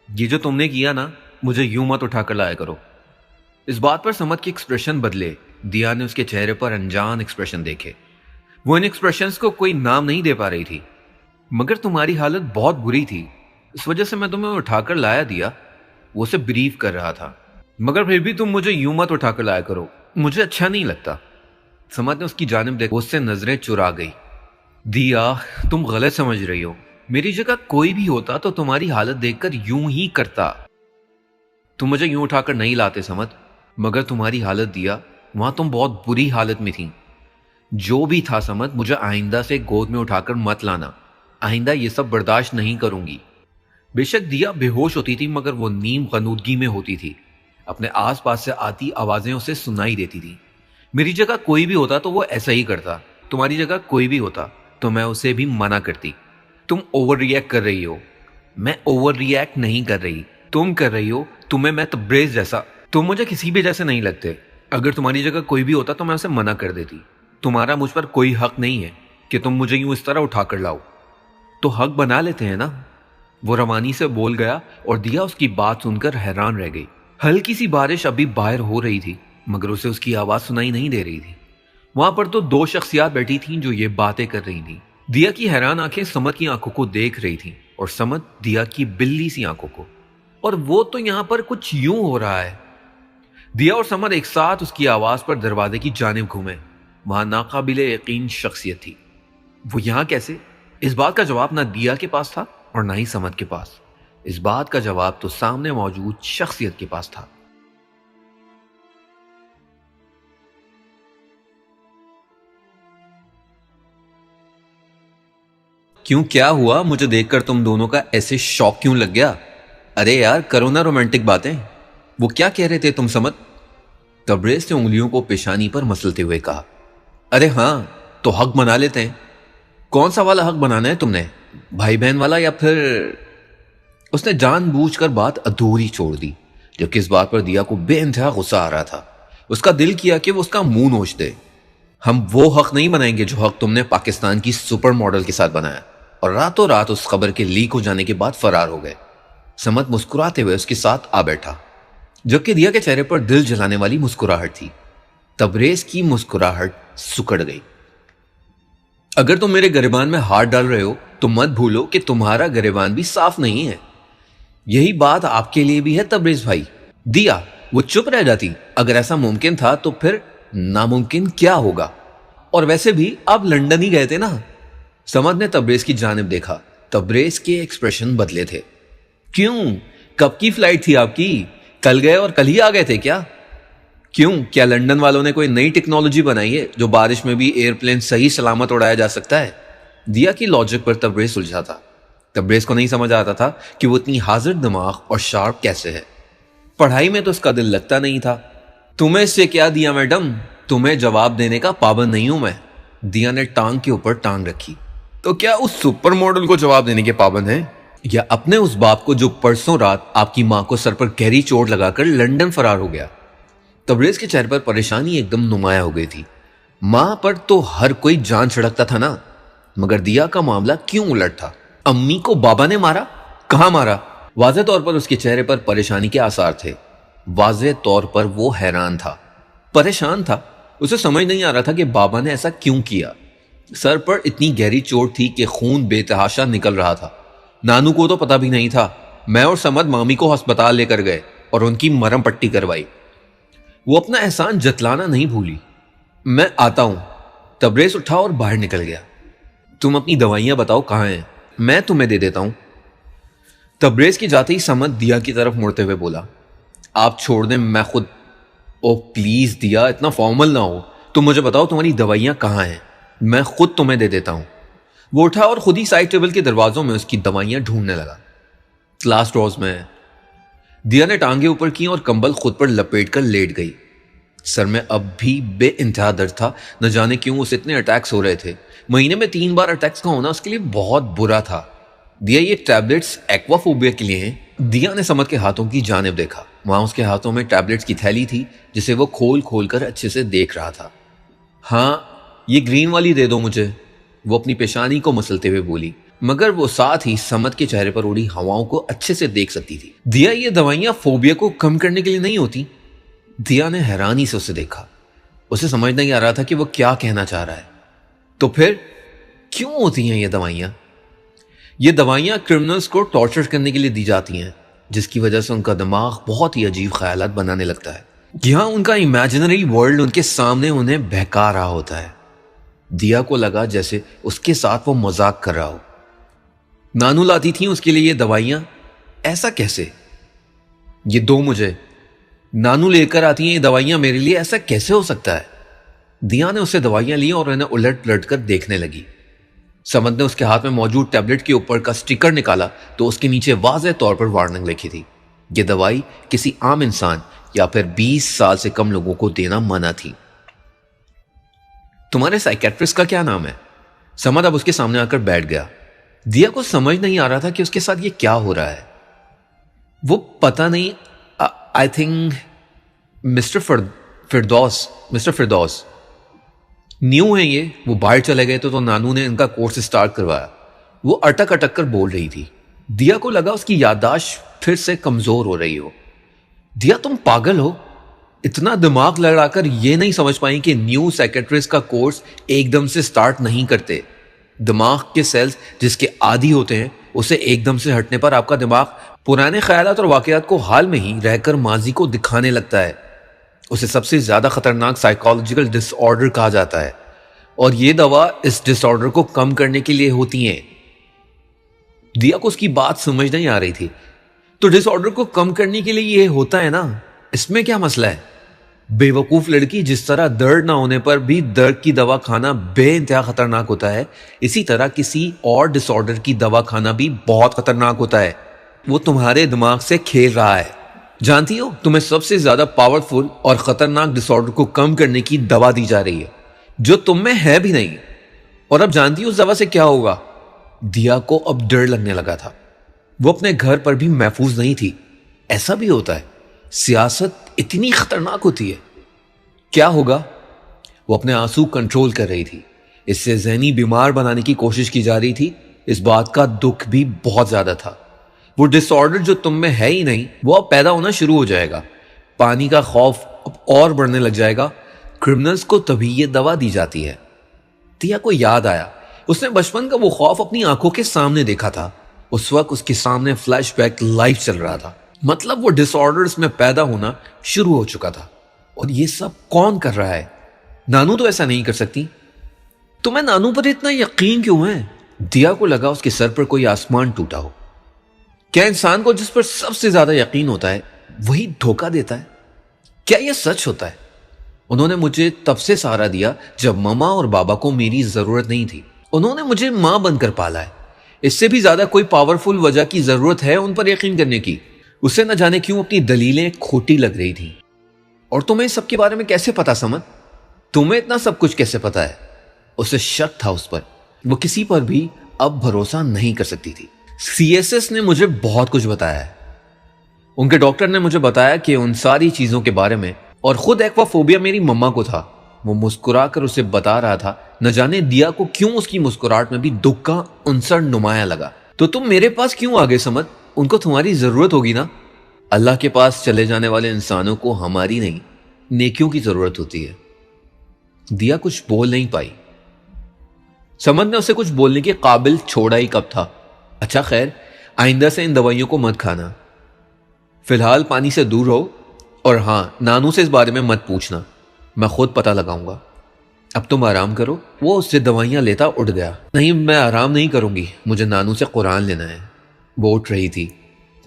یہ جو تم نے کیا نا، مجھے یوں مت اٹھا کر لایا کرو۔ اس بات پر سمت کے ایکسپریشن بدلے۔ دیا نے اس کے چہرے پر انجان ایکسپریشن دیکھے۔ وہ ان ایکسپریشنز کو کوئی نام نہیں دے پا رہی تھی۔ مگر تمہاری حالت بہت بری تھی، اس وجہ سے میں تمہیں اٹھا کر لایا دیا۔ وہ اسے بریف کر رہا تھا۔ مگر پھر بھی تم مجھے یوں مت اٹھا کر لایا کرو، مجھے اچھا نہیں لگتا۔ سمت نے اس کی جانب دیکھا، اس سے نظریں چرا گئی۔ دیا، تم غلط سمجھ رہی ہو۔ میری جگہ کوئی بھی ہوتا تو تمہاری حالت دیکھ کر یوں ہی کرتا۔ تم مجھے یوں اٹھا کر نہیں لاتے سمت، مگر تمہاری حالت دیا، وہاں تم بہت بری حالت میں تھیں۔ جو بھی تھا سمت، مجھے آئندہ سے گود میں اٹھا کر مت لانا۔ آئندہ یہ سب برداشت نہیں کروں گی۔ بے شک دیا بے ہوش ہوتی تھی، مگر وہ نیم غنودگی میں ہوتی تھی۔ اپنے آس پاس سے آتی آوازیں اسے سنائی دیتی تھی۔ میری جگہ کوئی بھی ہوتا تو وہ ایسا ہی کرتا۔ تمہاری جگہ کوئی بھی ہوتا تو میں اسے بھی منع کرتی۔ تم اوور ری ایکٹ کر رہی ہو۔ میں اوور ری ایکٹ نہیں کر رہی، تم کر رہی ہو۔ تمہیں میں تبریز جیسا، تم مجھے کسی بھی جیسے نہیں لگتے۔ اگر تمہاری جگہ کوئی بھی ہوتا تو میں اسے منع کر دیتی۔ تمہارا مجھ پر کوئی حق نہیں ہے کہ تم مجھے یوں اس طرح اٹھا کر لاؤ۔ تو حق بنا لیتے ہیں نا، وہ روانی سے بول گیا، اور دیا اس کی بات سن کر حیران رہ گئی۔ ہلکی سی بارش ابھی باہر ہو رہی تھی، مگر اسے اس کی آواز سنائی نہیں دے رہی تھی۔ وہاں پر تو دو شخصیات بیٹھی تھیں جو یہ باتیں کر رہی تھیں۔ دیا کی حیران آنکھیں سمت کی آنکھوں کو دیکھ رہی تھیں، اور سمت دیا کی بلی سی آنکھوں کو۔ اور وہ تو یہاں پر کچھ یوں ہو رہا ہے۔ دیا اور سمت ایک ساتھ اس کی آواز پر دروازے کی جانب گھومے۔ وہاں ناقابل یقین شخصیت تھی۔ وہ یہاں کیسے؟ اس بات کا جواب نہ دیا کے پاس تھا اور نہ ہی سمت کے پاس۔ اس بات کا جواب تو سامنے موجود شخصیت کے پاس تھا۔ کیوں، کیا ہوا؟ مجھے دیکھ کر تم دونوں کا ایسے شوق کیوں لگ گیا؟ ارے یار، کرو نا رومانٹک باتیں۔ وہ کیا کہہ رہے تھے تم سمت؟ تبریز نے انگلیوں کو پیشانی پر مسلتے ہوئے کہا۔ ارے ہاں، تو حق بنا لیتے ہیں۔ کون سا والا حق بنانا ہے تم نے؟ بھائی بہن والا یا پھر؟ اس نے جان بوجھ کر بات ادھوری چھوڑ دی، جبکہ اس بات پر دیا کو بے انتہا غصہ آ رہا تھا۔ اس کا دل کیا کہ وہ اس کا منہ نوچ دے۔ ہم وہ حق نہیں بنائیں گے جو حق تم نے پاکستان کی سپر ماڈل کے ساتھ بنایا اور راتوں رات اس خبر کے لیک ہو جانے کے بعد فرار ہو گئے۔ سمت مسکراتے ہوئے اس کے ساتھ آ بیٹھا، جبکہ دیا کے چہرے پر دل جلانے والی مسکراہٹ تھی۔ تبریز کی مسکراہٹ سکڑ گئی۔ اگر تم میرے گریبان میں ہاتھ ڈال رہے ہو تو مت بھولو کہ تمہارا گریبان بھی صاف نہیں ہے۔ یہی بات آپ کے لیے بھی ہے تبریز بھائی۔ دیا، وہ چپ رہ جاتی۔ اگر ایسا ممکن تھا تو پھر ناممکن کیا ہوگا؟ اور ویسے بھی آپ لندن ہی گئے تھے نا؟ سمت نے تبریز کی جانب دیکھا۔ تبریز کے ایکسپریشن بدلے تھے۔ کیوں؟ کب کی فلائٹ تھی آپ کی؟ کل گئے اور کل ہی آ گئے تھے کیا؟ کیوں، کیا لندن والوں نے کوئی نئی ٹیکنالوجی بنائی ہے جو بارش میں بھی ایئرپلین صحیح سلامت اڑایا جا سکتا ہے؟ دیا کی لاجک پر تبریز سلجھا تھا۔ تبریز کو نہیں سمجھ آتا تھا کہ وہ اتنی حاضر دماغ اور شارپ کیسے ہے۔ پڑھائی میں تو اس کا دل لگتا نہیں تھا۔ تمہیں اس سے کیا دیا میڈم؟ تمہیں جواب دینے کا پابند نہیں ہوں میں۔ دیا نے ٹانگ کے اوپر ٹانگ رکھی۔ تو کیا اس سپر ماڈل کو جواب دینے کے پابند ہیں، یا اپنے اس باپ کو جو پرسوں رات آپ کی ماں کو سر پر گہری چوٹ لگا کر لندن فرار ہو گیا؟ تبریز کے چہرے پر پریشانی ایک دم نمایاں ہو گئی تھی۔ ماں پر تو ہر کوئی جان چھڑکتا تھا نا، مگر دیا کا معاملہ کیوں الٹ تھا؟ امی کو بابا نے مارا؟ کہاں مارا؟ واضح طور پر اس کے چہرے پر پریشانی کے آثار تھے۔ واضح طور پر وہ حیران تھا، پریشان تھا۔ اسے سمجھ نہیں آ رہا تھا کہ بابا نے ایسا کیوں کیا۔ سر پر اتنی گہری چوٹ تھی کہ خون بے تحاشا نکل رہا تھا۔ نانو کو تو پتہ بھی نہیں تھا۔ میں اور سمت مامی کو ہسپتال لے کر گئے اور ان کی مرہم پٹی کروائی۔ وہ اپنا احسان جتلانا نہیں بھولی۔ میں آتا ہوں۔ تبریز اٹھا اور باہر نکل گیا۔ تم اپنی دوائیاں بتاؤ کہاں ہیں، میں تمہیں دے دیتا ہوں۔ تبریز کی جاتے ہی سمت دیا کی طرف مڑتے ہوئے بولا، آپ چھوڑ دیں، میں خود۔ او پلیز دیا، اتنا فارمل نہ ہو۔ تم مجھے بتاؤ تمہاری دوائیاں کہاں ہیں، میں خود تمہیں دے دیتا ہوں۔ وہ اٹھا اور خود ہی سائڈ ٹیبل کے دروازوں میں اس کی دوائیاں ڈھونڈنے لگا۔ کلاس ڈراز میں۔ دیا نے ٹانگیں اوپر کی اور کمبل خود پر لپیٹ کر لیٹ گئی۔ سر میں اب بھی بے انتہا درد تھا۔ نہ جانے کیوں اسے اتنے اٹیکس ہو رہے تھے۔ مہینے میں 3 بار اٹیکس کا ہونا اس کے لیے بہت برا تھا۔ دیا یہ ٹیبلٹس ایکوافوبیا کے لیے ہیں۔ دیا نے سمد کے ہاتھوں کی جانب دیکھا، وہاں اس کے ہاتھوں میں ٹیبلٹس کی تھیلی تھی جسے وہ کھول کھول کر اچھے سے دیکھ رہا تھا۔ ہاں یہ گرین والی دے دو مجھے، وہ اپنی پیشانی کو مسلتے ہوئے بولی، مگر وہ ساتھ ہی سمد کے چہرے پر اڑی ہواؤں کو اچھے سے دیکھ سکتی تھی۔ دیا یہ دوائیاں فوبیا کو کم کرنے کے لیے نہیں ہوتی؟ دیا نے حیرانی سے اسے دیکھا، اسے سمجھ نہیں آ رہا تھا کہ وہ کیا کہنا چاہ رہا ہے۔ تو پھر کیوں ہوتی ہیں یہ دوائیاں؟ یہ دوائیاں کرمنلز کو ٹارچر کرنے کے لیے دی جاتی ہیں، جس کی وجہ سے ان کا دماغ بہت ہی عجیب خیالات بنانے لگتا ہے۔ یہاں ان کا امیجنری ورلڈ ان کے سامنے انہیں بہکا رہا ہوتا ہے۔ دیا کو لگا جیسے اس کے ساتھ وہ مذاق کر رہا ہو۔ نانو لاتی تھیں اس کے لیے یہ دوائیاں، ایسا کیسے؟ یہ دو مجھے، نانو لے کر آتی ہیں یہ دوائیاں میرے لیے، ایسا کیسے ہو سکتا ہے؟ دیا نے اسے دوائیاں لی اور انہیں الٹ پلٹ کر دیکھنے لگی۔ سمد نے اس کے ہاتھ میں موجود ٹیبلٹ کے اوپر کا سٹیکر نکالا تو اس کے نیچے واضح طور پر وارننگ لکھی تھی، یہ دوائی کسی عام انسان یا پھر 20 سال سے کم لوگوں کو دینا منع تھی۔ تمہارے سائیکیٹرسٹ کا کیا نام ہے؟ سمد اب اس کے سامنے آ کر بیٹھ گیا۔ دیا کو سمجھ نہیں آ رہا تھا کہ اس کے ساتھ یہ کیا ہو رہا ہے۔ وہ پتہ نہیں، I think mister Firdous new ہیں یہ، وہ باہر چلے گئے تو نانو نے ان کا کورس سٹارٹ کروایا۔ وہ اٹک اٹک کر بول رہی تھی۔ دیا کو لگا اس کی یادداشت پھر سے کمزور ہو رہی ہو۔ دیا تم پاگل ہو، اتنا دماغ لڑا کر یہ نہیں سمجھ پائیں کہ نیو سیکریٹریز کا کورس ایک دم سے سٹارٹ نہیں کرتے۔ دماغ کے سیلز جس کے عادی ہوتے ہیں، اسے ایک دم سے ہٹنے پر آپ کا دماغ پرانے خیالات اور واقعات کو حال میں ہی رہ کر ماضی کو دکھانے لگتا ہے۔ اسے سب سے زیادہ خطرناک سائیکالوجیکل ڈس آرڈر کہا جاتا ہے، اور یہ دوا اس ڈس آرڈر کو کم کرنے کے لیے ہوتی ہیں۔ دیا کو اس کی بات سمجھ نہیں آ رہی تھی۔ تو ڈس آرڈر کو کم کرنے کے لیے یہ ہوتا ہے نا، اس میں کیا مسئلہ ہے؟ بے وقوف لڑکی، جس طرح درد نہ ہونے پر بھی درد کی دوا کھانا بے انتہا خطرناک ہوتا ہے، اسی طرح کسی اور ڈس آرڈر کی دوا کھانا بھی بہت خطرناک ہوتا ہے۔ وہ تمہارے دماغ سے کھیل رہا ہے۔ جانتی ہو، تمہیں سب سے زیادہ پاورفل اور خطرناک ڈس آرڈر کو کم کرنے کی دوا دی جا رہی ہے جو تم میں ہے بھی نہیں، اور اب جانتی ہو اس دوا سے کیا ہوگا؟ دیا کو اب ڈر لگنے لگا تھا۔ وہ اپنے گھر پر بھی محفوظ نہیں تھی۔ ایسا بھی ہوتا ہے، سیاست اتنی خطرناک ہوتی ہے۔ کیا ہوگا؟ وہ اپنے آنسو کنٹرول کر رہی تھی۔ اس سے ذہنی بیمار بنانے کی کوشش کی جا رہی تھی۔ اس بات کا دکھ بھی بہت زیادہ تھا۔ وہ ڈس آرڈر جو تم میں ہے ہی نہیں، وہ اب پیدا ہونا شروع ہو جائے گا۔ پانی کا خوف اب اور بڑھنے لگ جائے گا۔ کرمنلز کو تبھی یہ دوا دی جاتی ہے۔ دیا کو یاد آیا، اس نے بچپن کا وہ خوف اپنی آنکھوں کے سامنے دیکھا تھا۔ اس وقت اس کے سامنے فلیش بیک لائیو چل رہا تھا، مطلب وہ ڈس آرڈر میں پیدا ہونا شروع ہو چکا تھا۔ اور یہ سب کون کر رہا ہے؟ نانو تو ایسا نہیں کر سکتی۔ تمہیں نانو پر اتنا یقین کیوں ہے؟ دیا کو لگا اس کے سر پر کوئی آسمان ٹوٹا ہو۔ کیا انسان کو جس پر سب سے زیادہ یقین ہوتا ہے وہی دھوکہ دیتا ہے؟ کیا یہ سچ ہوتا ہے؟ انہوں نے مجھے تب سے سہارا دیا جب ماما اور بابا کو میری ضرورت نہیں تھی۔ انہوں نے مجھے ماں بن کر پالا ہے۔ اس سے بھی زیادہ کوئی پاورفل وجہ کی ضرورت ہے ان پر یقین کرنے کی؟ اسے نہ جانے کیوں اپنی دلیلیں کھوٹی لگ رہی تھیں۔ اور تمہیں سب کے بارے میں کیسے پتا سمجھ؟ تمہیں اتنا سب کچھ کیسے پتا ہے؟ اسے شک تھا اس پر۔ وہ کسی پر بھی اب بھروسہ نہیں کر سکتی تھی۔ سی ایس ایس نے مجھے بہت کچھ بتایا ہے۔ ان کے ڈاکٹر نے مجھے بتایا کہ ان ساری چیزوں کے بارے میں، اور خود ایکوافوبیا میری مما کو تھا۔ وہ مسکرا کر اسے بتا رہا تھا، نہ جانے دیا کو کیوں اس کی مسکراہٹ میں بھی دکھ کا عنصر نمایاں لگا۔ تو تم میرے پاس کیوں آگے سمجھ؟ ان کو تمہاری ضرورت ہوگی نا۔ اللہ کے پاس چلے جانے والے انسانوں کو ہماری نہیں، نیکیوں کی ضرورت ہوتی ہے۔ دیا کچھ بول نہیں پائی۔ سمجھ نے اسے کچھ بولنے کے قابل چھوڑا ہی کب تھا۔ اچھا خیر، آئندہ سے ان دوائیوں کو مت کھانا، فی الحال پانی سے دور رہو، اور ہاں، نانو سے اس بارے میں مت پوچھنا، میں خود پتہ لگاؤں گا۔ اب تم آرام کرو۔ وہ اس سے دوائیاں لیتا اٹھ گیا۔ نہیں، میں آرام نہیں کروں گی، مجھے نانو سے قرآن لینا ہے۔ وہ اٹھ رہی تھی۔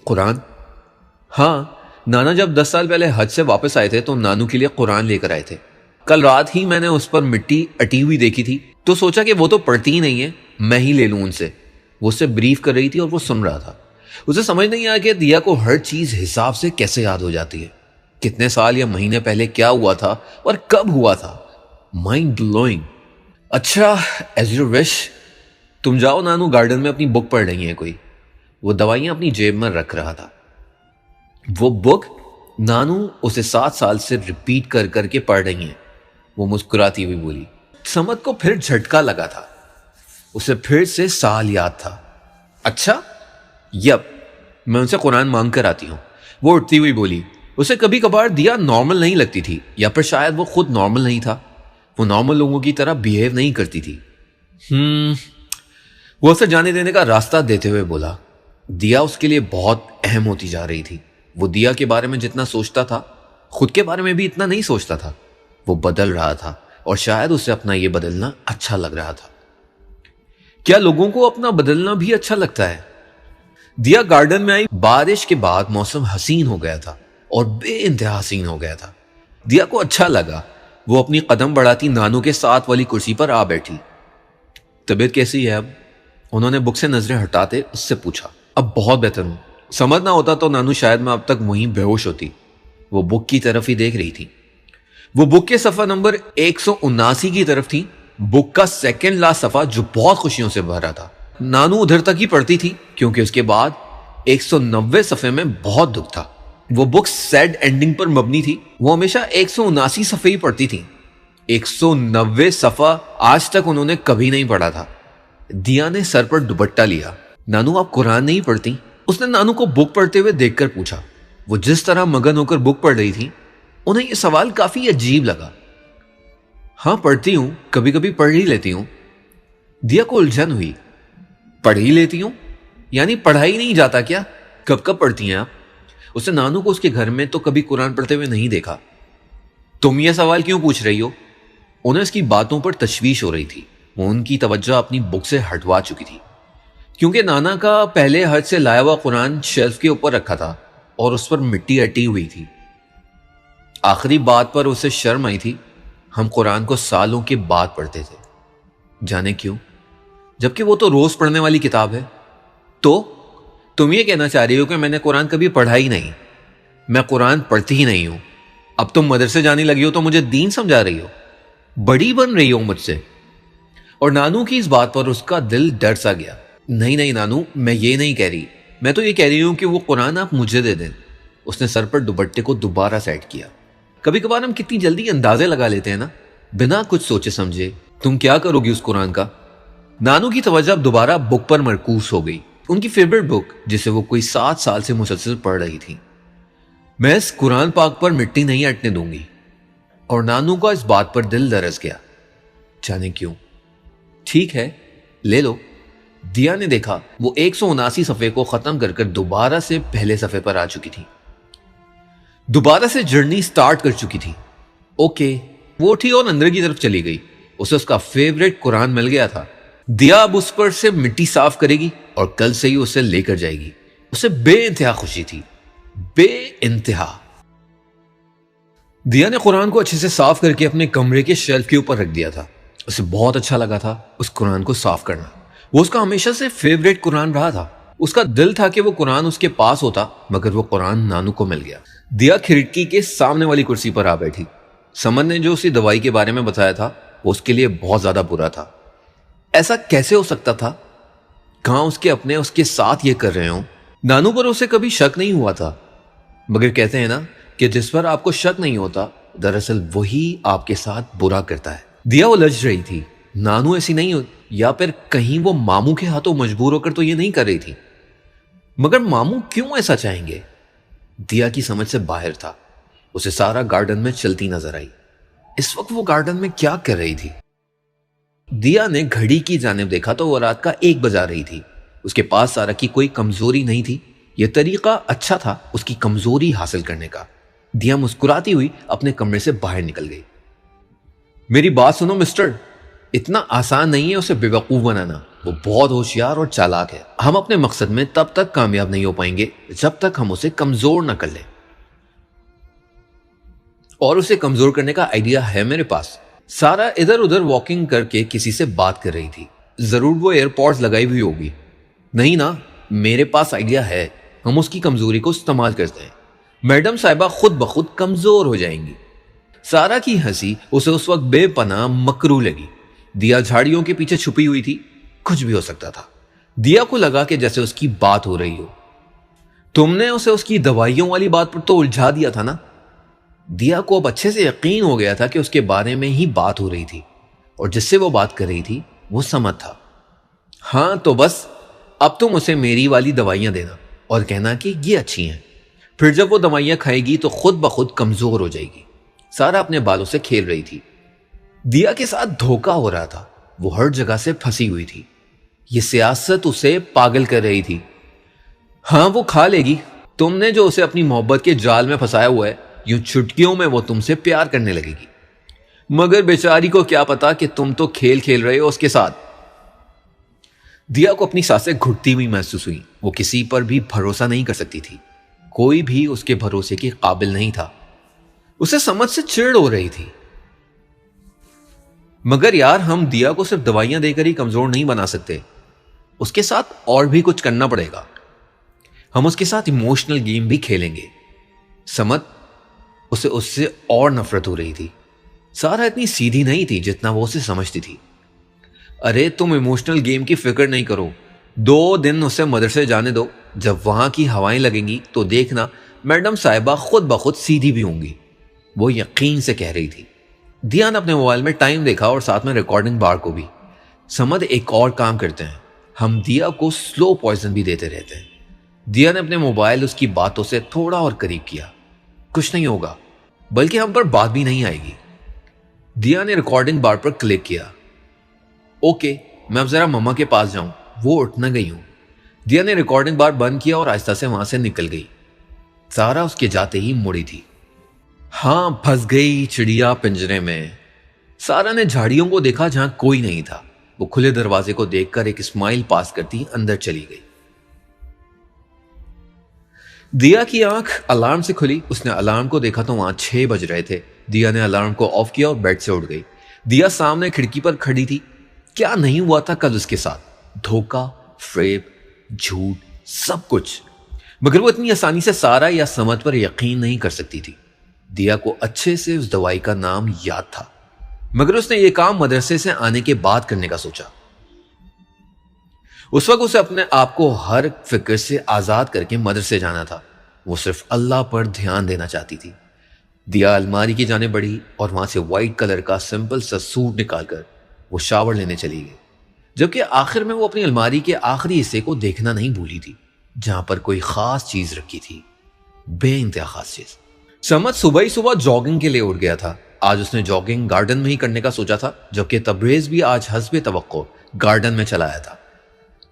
قرآن؟ ہاں، نانا جب 10 سال پہلے حج سے واپس آئے تھے تو نانو کے لیے قرآن لے کر آئے تھے۔ کل رات ہی میں نے اس پر مٹی اٹی ہوئی دیکھی تھی تو سوچا کہ وہ تو پڑھتی ہی نہیں ہے، میں ہی لے لوں ان سے۔ وہ اسے بریف کر رہی تھی اور وہ سن رہا تھا۔ اسے سمجھ نہیں آیا کہ دیا کو ہر چیز حساب سے کیسے یاد ہو جاتی ہے، کتنے سال یا مہینے پہلے کیا ہوا تھا اور کب ہوا تھا۔ Mind blowing. اچھا، ایز یور وش، تم جاؤ، نانو گارڈن میں اپنی بک پڑھ رہی ہیں کوئی۔ وہ دوائیاں اپنی جیب میں رکھ رہا تھا. وہ بک نانو اسے 7 سال سے ریپیٹ کر کر کے پڑھ رہی ہیں. وہ مسکراتی ہوئی بولی. سمد کو پھر جھٹکا لگا تھا. اسے پھر سے سال یاد تھا. اچھا یپ میں ان سے قرآن مانگ کر آتی ہوں. وہ اٹھتی ہوئی بولی. اسے کبھی کبھار دیا نارمل نہیں لگتی تھی, یا پھر شاید وہ خود نارمل نہیں تھا. وہ نارمل لوگوں کی طرح بیہیو نہیں کرتی تھی. وہ اسے جانے دینے کا راستہ دیتے ہوئے بولا. دیا اس کے لیے بہت اہم ہوتی جا رہی تھی. وہ دیا کے بارے میں جتنا سوچتا تھا خود کے بارے میں بھی اتنا نہیں سوچتا تھا. وہ بدل رہا تھا اور شاید اسے اپنا یہ بدلنا اچھا لگ رہا تھا. کیا لوگوں کو اپنا بدلنا بھی اچھا لگتا ہے؟ دیا گارڈن میں آئی. بارش کے بعد موسم حسین ہو گیا تھا اور بے انتہا حسین ہو گیا تھا. دیا کو اچھا لگا. وہ اپنی قدم بڑھاتی نانو کے ساتھ والی کرسی پر آ بیٹھی. طبیعت کیسی ہے اب؟ انہوں نے بک سے نظریں ہٹاتے اس سے پوچھا. اب بہت بہتر ہوں. سمجھ نہ ہوتا تو نانو شاید میں اب تک وہیں بے ہوش ہوتی. وہ بک کی طرف ہی دیکھ رہی تھی. وہ بک کے صفحہ نمبر 179 کی طرف تھی. بک کا سیکنڈ لاسٹ صفحہ جو بہت خوشیوں سے بھرا تھا. نانو ادھر تک ہی پڑھتی تھی کیونکہ اس کے بعد 190 صفحے میں بہت دکھ تھا. وہ بک سیڈ اینڈنگ پر مبنی تھی. وہ ہمیشہ 179 صفحے ہی پڑھتی تھی. 190 صفحہ آج تک انہوں نے کبھی نہیں پڑھا تھا. دیا نے سر پر دوپٹہ لیا. نانو آپ قرآن نہیں پڑھتی؟ اس نے نانو کو بک پڑھتے ہوئے دیکھ کر پوچھا. وہ جس طرح مگن ہو کر بک پڑھ رہی تھی انہیں یہ سوال کافی عجیب لگا. ہاں پڑھتی ہوں, کبھی کبھی پڑھ ہی لیتی ہوں. دیا کو الجھن ہوئی. پڑھ ہی لیتی ہوں یعنی پڑھا ہی نہیں جاتا کیا؟ کب کب پڑھتی ہیں آپ؟ اس نے نانو کو اس کے گھر میں تو کبھی قرآن پڑھتے ہوئے نہیں دیکھا. تم یہ سوال کیوں پوچھ رہی ہو؟ انہیں اس کی باتوں پر تشویش ہو رہی تھی. وہ ان کی توجہ اپنی بک سے ہٹوا چکی تھی کیونکہ نانا کا پہلے حج سے لایا ہوا قرآن شیلف کے اوپر رکھا تھا اور اس پر مٹی اٹی ہوئی تھی. آخری بات پر اسے شرم آئی تھی. ہم قرآن کو سالوں کے بعد پڑھتے تھے. جانے کیوں؟ جبکہ وہ تو روز پڑھنے والی کتاب ہے. تو تم یہ کہنا چاہ رہی ہو کہ میں نے قرآن کبھی پڑھا ہی نہیں؟ میں قرآن پڑھتی ہی نہیں ہوں. اب تم مدرسے جانے لگی ہو تو مجھے دین سمجھا رہی ہو, بڑی بن رہی ہو مجھ سے. اور نانو کی اس بات پر اس کا دل ڈر سا گیا. نہیں نانو, میں یہ نہیں کہہ رہی. میں تو یہ کہہ رہی ہوں کہ وہ قرآن آپ مجھے دے دیں. اس نے سر پر دوپٹے کو دوبارہ سیٹ کیا. کبھی کبھار ہم کتنی جلدی اندازے لگا لیتے ہیں نا, بنا کچھ سوچے سمجھے. تم کیا کرو گی اس قرآن کا؟ نانو کی توجہ اب دوبارہ بک پر مرکوز ہو گئی. ان کی فیوریٹ بک جسے وہ کوئی 7 سال سے مسلسل پڑھ رہی تھی. میں اس قرآن پاک پر مٹی نہیں اٹنے دوں گی. اور نانو کا اس بات پر دل درس گیا. جانے کیوں. ٹھیک ہے لے لو. دیا نے دیکھا وہ 179 صفحے کو ختم کر کر دوبارہ سے پہلے صفحے پر آ چکی تھی. دوبارہ سے جرنی سٹارٹ کر چکی تھی. اوکے. وہ اٹھی اور اندر کی طرف چلی گئی. اسے اس کا فیوریٹ قرآن مل گیا تھا. دیا اب اس پر سے مٹی صاف کرے گی اور کل سے ہی اسے لے کر جائے گی. اسے بے انتہا خوشی تھی, بے انتہا. دیا نے قرآن کو اچھے سے صاف کر کے اپنے کمرے کے شیلف کے اوپر رکھ دیا تھا. اسے بہت اچھا لگا تھا اس قرآن کو صاف کرنا. وہ اس کا ہمیشہ سے فیوریٹ قرآن رہا تھا. اس کا دل تھا کہ وہ قرآن اس کے پاس ہوتا, مگر وہ قرآن نانو کو مل گیا. دیا کھڑکی کے سامنے والی کرسی پر آ بیٹھی. سمن نے جو اسی دوائی کے بارے میں بتایا تھا وہ اس کے لیے بہت زیادہ برا تھا. ایسا کیسے ہو سکتا تھا؟ کہاں اس کے اپنے اس کے ساتھ یہ کر رہے ہوں. نانو پر اسے کبھی شک نہیں ہوا تھا, مگر کہتے ہیں نا کہ جس پر آپ کو شک نہیں ہوتا دراصل وہی آپ کے ساتھ برا کرتا ہے. دیا الجھ رہی تھی. نانو ایسی نہیں ہو, یا پھر کہیں وہ ماموں کے ہاتھوں مجبور ہو کر تو یہ نہیں کر رہی تھی. مگر ماموں کیوں ایسا چاہیں گے؟ دیا کی سمجھ سے باہر تھا. اسے سارا گارڈن میں چلتی نظر آئی. اس وقت وہ گارڈن میں کیا کر رہی تھی؟ دیا نے گھڑی کی جانب دیکھا تو وہ رات کا 1 بجا رہی تھی. اس کے پاس سارا کی کوئی کمزوری نہیں تھی. یہ طریقہ اچھا تھا اس کی کمزوری حاصل کرنے کا. دیا مسکراتی ہوئی اپنے کمرے سے باہر نکل گئی. میری بات سنو مسٹر, اتنا آسان نہیں ہے اسے بیوقوف بنانا. وہ بہت ہوشیار اور چالاک ہے. ہم اپنے مقصد میں تب تک کامیاب نہیں ہو پائیں گے جب تک ہم اسے کمزور نہ کر لیں. اور اسے کمزور کرنے کا آئیڈیا ہے میرے پاس. سارا ادھر ادھر واکنگ کر کے کسی سے بات کر رہی تھی. ضرور وہ ایئر پوڈز لگائی ہوئی ہوگی. نہیں نا, میرے پاس آئیڈیا ہے. ہم اس کی کمزوری کو استعمال کرتے ہیں. میڈم صاحبہ خود بخود کمزور ہو جائیں گی. سارا کی ہنسی اسے اس وقت بے پناہ مکرو لگی. دیا جھاڑیوں کے پیچھے چھپی ہوئی تھی. کچھ بھی ہو سکتا تھا. دیا کو لگا کہ جیسے اس کی بات ہو رہی ہو. تم نے اسے اس کی دوائیوں والی بات پر تو الجھا دیا تھا نا. دیا کو اب اچھے سے یقین ہو گیا تھا کہ اس کے بارے میں ہی بات ہو رہی تھی اور جس سے وہ بات کر رہی تھی وہ سمت تھا. ہاں تو بس اب تم اسے میری والی دوائیاں دینا اور کہنا کہ یہ اچھی ہیں. پھر جب وہ دوائیاں کھائے گی تو خود بخود کمزور ہو جائے گی. سارا اپنے بالوں سے کھیل رہی تھی. دیا کے ساتھ دھوکا ہو رہا تھا. وہ ہر جگہ سے پھنسی ہوئی تھی. یہ سیاست اسے پاگل کر رہی تھی. ہاں وہ کھا لے گی. تم نے جو اسے اپنی محبت کے جال میں پھنسایا ہوا ہے یوں چٹکیوں میں وہ تم سے پیار کرنے لگے گی. مگر بیچاری کو کیا پتا کہ تم تو کھیل کھیل رہے ہو اس کے ساتھ. دیا کو اپنی سانسیں گھٹتی ہوئی محسوس ہوئی. وہ کسی پر بھی بھروسہ نہیں کر سکتی تھی. کوئی بھی اس کے بھروسے کے قابل نہیں تھا. اسے سمجھ سے چڑ ہو رہی تھی. مگر یار ہم دیا کو صرف دوائیاں دے کر ہی کمزور نہیں بنا سکتے. اس کے ساتھ اور بھی کچھ کرنا پڑے گا. ہم اس کے ساتھ ایموشنل گیم بھی کھیلیں گے. سمت اسے اس سے اور نفرت ہو رہی تھی. سارا اتنی سیدھی نہیں تھی جتنا وہ اسے سمجھتی تھی. ارے تم ایموشنل گیم کی فکر نہیں کرو. 2 دن اسے مدرسے جانے دو. جب وہاں کی ہوائیں لگیں گی تو دیکھنا میڈم صاحبہ خود بخود سیدھی بھی ہوں گی. وہ یقین سے کہہ رہی تھی. دیا نے اپنے موبائل میں ٹائم دیکھا اور ساتھ میں ریکارڈنگ بار کو بھی. سمت ایک اور کام کرتے ہیں. ہم دیا کو سلو پوائزن بھی دیتے رہتے ہیں. دیا نے اپنے موبائل اس کی باتوں سے تھوڑا اور قریب کیا. کچھ نہیں ہوگا بلکہ ہم پر بات بھی نہیں آئے گی. دیا نے ریکارڈنگ بار پر کلک کیا. اوکے میں اب ذرا مما کے پاس جاؤں. وہ اٹھ نہ گئی ہوں. دیا نے ریکارڈنگ بار بند کیا اور آہستہ سے وہاں سے نکل گئی. سارا اس کے جاتے ہی مڑی تھی. ہاں پھنس گئی چڑیا پنجرے میں. سارا نے جھاڑیوں کو دیکھا جہاں کوئی نہیں تھا. وہ کھلے دروازے کو دیکھ کر ایک اسمائل پاس کرتی اندر چلی گئی. دیا کی آنکھ الارم سے کھلی. اس نے الارم کو دیکھا تو وہاں 6 بج رہے تھے. دیا نے الارم کو آف کیا اور بیڈ سے اٹھ گئی. دیا سامنے کھڑکی پر کھڑی تھی. کیا نہیں ہوا تھا کل اس کے ساتھ؟ دھوکا، فریب، جھوٹ، سب کچھ. مگر وہ اتنی آسانی سے سارا یا سمت پر یقین نہیں کر سکتی تھی. دیا کو اچھے سے اس دوائی کا نام یاد تھا مگر اس نے یہ کام مدرسے سے آنے کے بعد کرنے کا سوچا. اس وقت اسے اپنے آپ کو ہر فکر سے آزاد کر کے مدرسے جانا تھا. وہ صرف اللہ پر دھیان دینا چاہتی تھی. دیا الماری کی جانب بڑھی اور وہاں سے وائٹ کلر کا سمپل سا سوٹ نکال کر وہ شاور لینے چلی گئی. جبکہ آخر میں وہ اپنی الماری کے آخری حصے کو دیکھنا نہیں بھولی تھی جہاں پر کوئی خاص چیز رکھی تھی. بے انتہا خاص چیز. سمت صبح ہی صبح جاگنگ کے لیے اٹھ گیا تھا. آج اس نے جاگنگ گارڈن میں ہی کرنے کا سوچا تھا جبکہ تبریز بھی آج حسب توقع گارڈن میں چلا آیا تھا.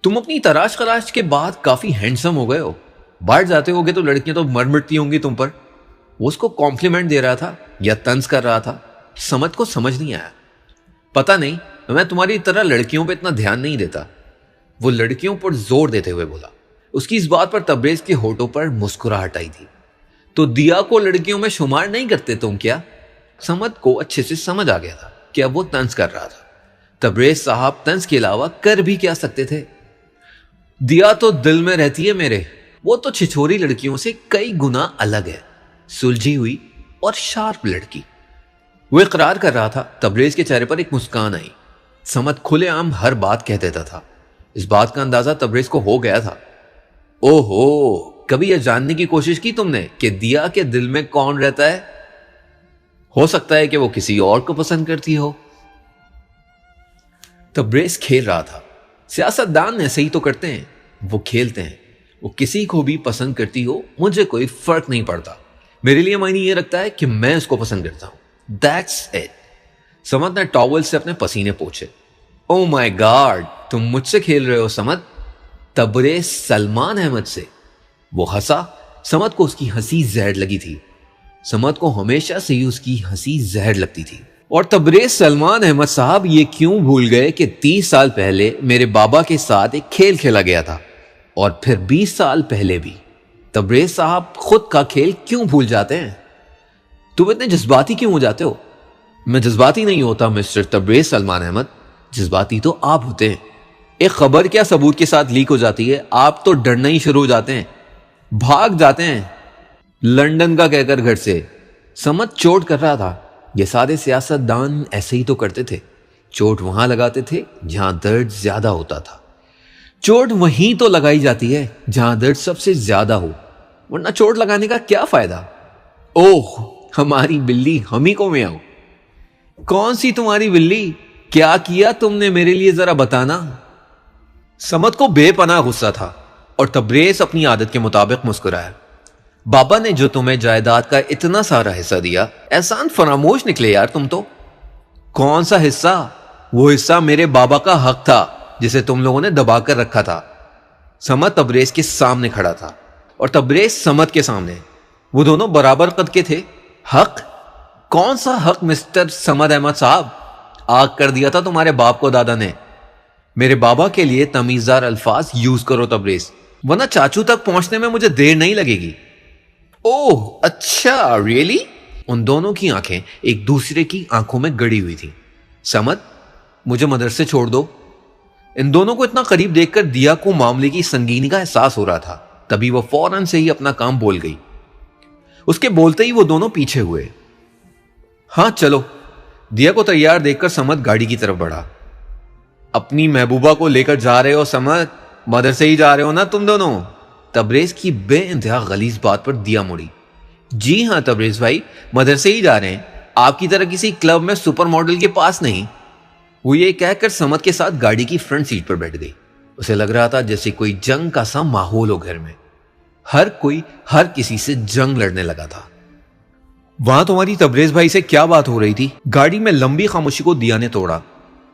تم اپنی تراش خراش کے بعد کافی ہینڈسم ہو گئے ہو. باہر جاتے ہوگے تو لڑکیاں تو مر مٹتی ہوں گی تم پر. وہ اس کو کمپلیمنٹ دے رہا تھا یا طنز کر رہا تھا سمت کو سمجھ نہیں آیا. پتہ نہیں میں تمہاری طرح لڑکیوں پہ اتنا دھیان نہیں دیتا. وہ لڑکیوں پر زور دیتے ہوئے بولا. اس کی اس بات پر تبریز کے ہونٹوں پر مسکراہٹ آئی تھی. تو دیا کو لڑکیوں میں شمار نہیں کرتے تم کیا؟ سمت کو اچھے سے سمجھ آ گیا تھا کہ اب وہ طنز کر رہا تھا. تبریز صاحب طنز کے علاوہ کر بھی کیا سکتے تھے؟ دیا تو دل میں رہتی ہے میرے. وہ تو چھچوری لڑکیوں سے کئی گنا الگ ہے. سلجھی ہوئی اور شارپ لڑکی. وہ اقرار کر رہا تھا. تبریز کے چہرے پر ایک مسکان آئی. سمت کھلے عام ہر بات کہہ دیتا تھا. اس بات کا اندازہ تبریز کو ہو گیا تھا. او ہو کبھی یہ جاننے کی کوشش کی تم نے کہ دیا کے دل میں کون رہتا ہے؟ ہو سکتا ہے کہ وہ کسی اور کو پسند کرتی ہو. تبریز کھیل رہا تھا. سیاستدان ایسے ہی تو کرتے ہیں. وہ کھیلتے ہیں. وہ کسی کو بھی پسند کرتی ہو مجھے کوئی فرق نہیں پڑتا. میرے لیے معنی یہ رکھتا ہے کہ میں اس کو پسند کرتا ہوں. That's it. سمت نے ٹاول سے اپنے پسینے پوچھے. او مائی گاڈ تم مجھ سے کھیل رہے ہو سمت؟ تبریز سلمان احمد سے. وہ ہنسا. سمت کو اس کی ہنسی زہر لگی تھی. سمت کو ہمیشہ سے ہی اس کی ہنسی زہر لگتی تھی. اور تبریز سلمان احمد صاحب یہ کیوں بھول گئے کہ 30 سال پہلے میرے بابا کے ساتھ ایک کھیل کھیلا گیا تھا اور پھر 20 سال پہلے بھی. تبریز صاحب خود کا کھیل کیوں بھول جاتے ہیں؟ تم اتنے جذباتی کیوں ہو جاتے ہو؟ میں جذباتی نہیں ہوتا مسٹر تبریز سلمان احمد. جذباتی تو آپ ہوتے ہیں. ایک خبر کیا ثبوت کے ساتھ لیک ہو جاتی ہے آپ تو ڈرنا ہی شروع ہو جاتے ہیں. بھاگ جاتے ہیں لندن کا کہہ کر گھر سے. سمت چوٹ کر رہا تھا. یہ سارے سیاستدان ایسے ہی تو کرتے تھے. چوٹ وہاں لگاتے تھے جہاں درد زیادہ ہوتا تھا. چوٹ وہیں تو لگائی جاتی ہے جہاں درد سب سے زیادہ ہو، ورنہ چوٹ لگانے کا کیا فائدہ؟ اوہ ہماری بلی ہم ہی کو میں آؤ۔ کون سی تمہاری بلی؟ کیا کیا تم نے میرے لیے ذرا بتانا۔ سمد کو بے پناہ غصہ تھا اور تبریز اپنی عادت کے مطابق مسکرایا۔ بابا نے جو تمہیں جائیداد کا اتنا سارا حصہ دیا، احسان فراموش نکلے یار تم تو۔ کون سا حصہ؟ وہ حصہ میرے بابا کا حق تھا جسے تم لوگوں نے دبا کر رکھا تھا۔ سمد تبریز کے سامنے کھڑا تھا اور تبریز سمد کے سامنے، وہ دونوں برابر قد کے تھے۔ حق؟ کون سا حق مسٹر سمد احمد صاحب؟ آگ کر دیا تھا تمہارے باپ کو دادا نے۔ میرے بابا کے لیے تمیزدار الفاظ یوز کرو تبریز، ورنہ چاچو تک پہنچنے میں مجھے دیر نہیں لگے گی۔ اوہ اچھا ریئلی؟ ان دونوں کی آنکھیں ایک دوسرے کی آنکھوں میں گڑی ہوئی تھی۔ سمد مجھے مدرسے چھوڑ دو۔ ان دونوں کو اتنا قریب دیکھ کر دیا کو معاملے کی سنگینی کا احساس ہو رہا تھا، تبھی وہ فوراً سے ہی اپنا کام بول گئی۔ اس کے بولتے ہی وہ دونوں پیچھے ہوئے۔ ہاں چلو۔ دیا کو تیار دیکھ کر سمد گاڑی کی طرف بڑھا۔ اپنی محبوبہ کو لے کر جا رہے ہو سمد؟ مدرسے ہی جا رہے ہو نا تم دونوں؟ تبریز کی بے انتہا غلیظ بات پر دیا مڑی۔ جی ہاں تبریز بھائی، مدرسے ہی جا رہے ہیں، آپ کی طرح کسی کلب میں سپر ماڈل کے پاس نہیں۔ وہ یہ کہہ کر سمد کے ساتھ گاڑی کی فرنٹ سیٹ پر بیٹھ گئی۔ اسے لگ رہا تھا جیسے کوئی جنگ کا سا ماحول ہو گھر میں، ہر کوئی ہر کسی سے جنگ لڑنے لگا تھا۔ وہاں تمہاری تبریز بھائی سے کیا بات ہو رہی تھی؟ گاڑی میں لمبی خاموشی کو دیا نے توڑا۔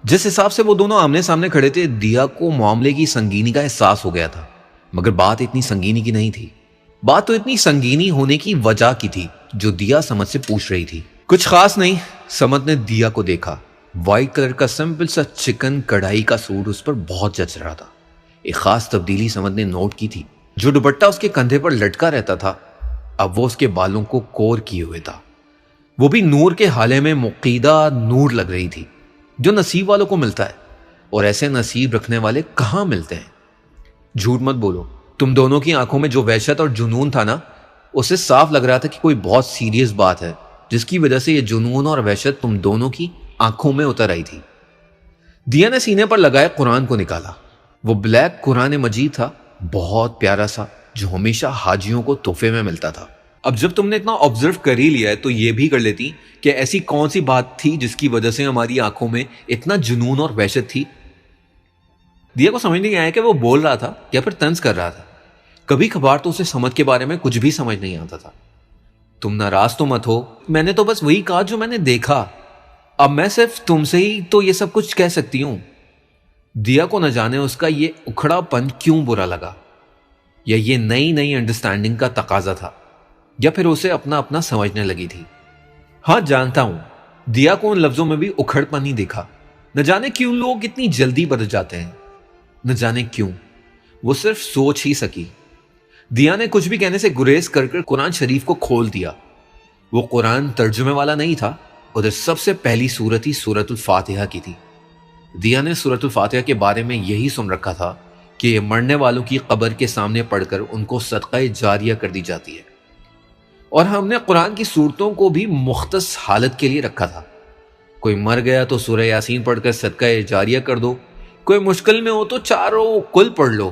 جس حساب سے وہ دونوں آمنے سامنے کھڑے تھے، دیا کو معاملے کی سنگینی کا احساس ہو گیا تھا، مگر بات اتنی سنگینی کی نہیں تھی۔ بات تو اتنی سنگینی ہونے کی وجہ کی تھی جو دیا سمد سے پوچھ رہی تھی۔ کچھ خاص نہیں۔ سمد نے دیا کو دیکھا۔ وائٹ کلر کا سمپل سا چکن کڑھائی کا سوٹ اس پر بہت جچ رہا تھا۔ ایک خاص تبدیلی سمد نے نوٹ کی تھی۔ جو دوپٹہ اس کے کندھے پر لٹکا رہتا تھا، اب وہ اس کے بالوں کو کور کیے ہوئے تھا۔ وہ بھی نور کے حالے میں مقیدہ نور لگ رہی تھی، جو نصیب والوں کو ملتا ہے، اور ایسے نصیب رکھنے والے کہاں ملتے ہیں۔ جھوٹ مت بولو، تم دونوں کی آنکھوں میں جو وحشت اور جنون تھا نا، اسے صاف لگ رہا تھا کہ کوئی بہت سیریس بات ہے جس کی وجہ سے یہ جنون اور وحشت تم دونوں کی آنکھوں میں اتر آئی تھی۔ دیا نے سینے پر لگائے قرآن کو نکالا۔ وہ بلیک قرآن مجید تھا، بہت پیارا سا، جو ہمیشہ حاجیوں کو تحفے میں ملتا تھا۔ اب جب تم نے اتنا آبزرو کر ہی لیا ہے تو یہ بھی کر لیتی کہ ایسی کون سی بات تھی جس کی وجہ سے ہماری آنکھوں میں اتنا جنون اور وحشت تھی۔ دیا کو سمجھ نہیں آیا کہ وہ بول رہا تھا یا پھر طنز کر رہا تھا۔ کبھی کبھار تو اسے سمجھ کے بارے میں کچھ بھی سمجھ نہیں آتا تھا۔ تم ناراض تو مت ہو، میں نے تو بس وہی کہا جو میں نے دیکھا۔ اب میں صرف تم سے ہی تو یہ سب کچھ کہہ سکتی ہوں۔ دیا کو نہ جانے اس کا یہ اکھڑا پن کیوں برا لگا، یا یہ نئی انڈرسٹینڈنگ کا تقاضا تھا، یا پھر اسے اپنا اپنا سمجھنے لگی تھی۔ ہاں جانتا ہوں، دیا کو ان لفظوں میں بھی اکھڑ پن ہی دیکھا۔ نہ جانے کیوں لوگ اتنی جلدی بدل جاتے ہیں، نہ جانے کیوں۔ وہ صرف سوچ ہی سکی۔ دیا نے کچھ بھی کہنے سے گریز کر کر قرآن شریف کو کھول دیا۔ وہ قرآن ترجمے والا نہیں تھا، ادھر سب سے پہلی سورت ہی سورت الفاتحہ کی تھی۔ دیا نے سورت الفاتحہ کے بارے میں یہی سن رکھا تھا کہ یہ مرنے والوں کی قبر کے سامنے پڑھ کر ان کو صدقہ جاریہ کر دی جاتی ہے، اور ہم نے قرآن کی صورتوں کو بھی مختص حالت کے لیے رکھا تھا۔ کوئی مر گیا تو سورہ یاسین پڑھ کر صدقہ جاریہ کر دو، کوئی مشکل میں ہو تو چاروں کل پڑھ لو،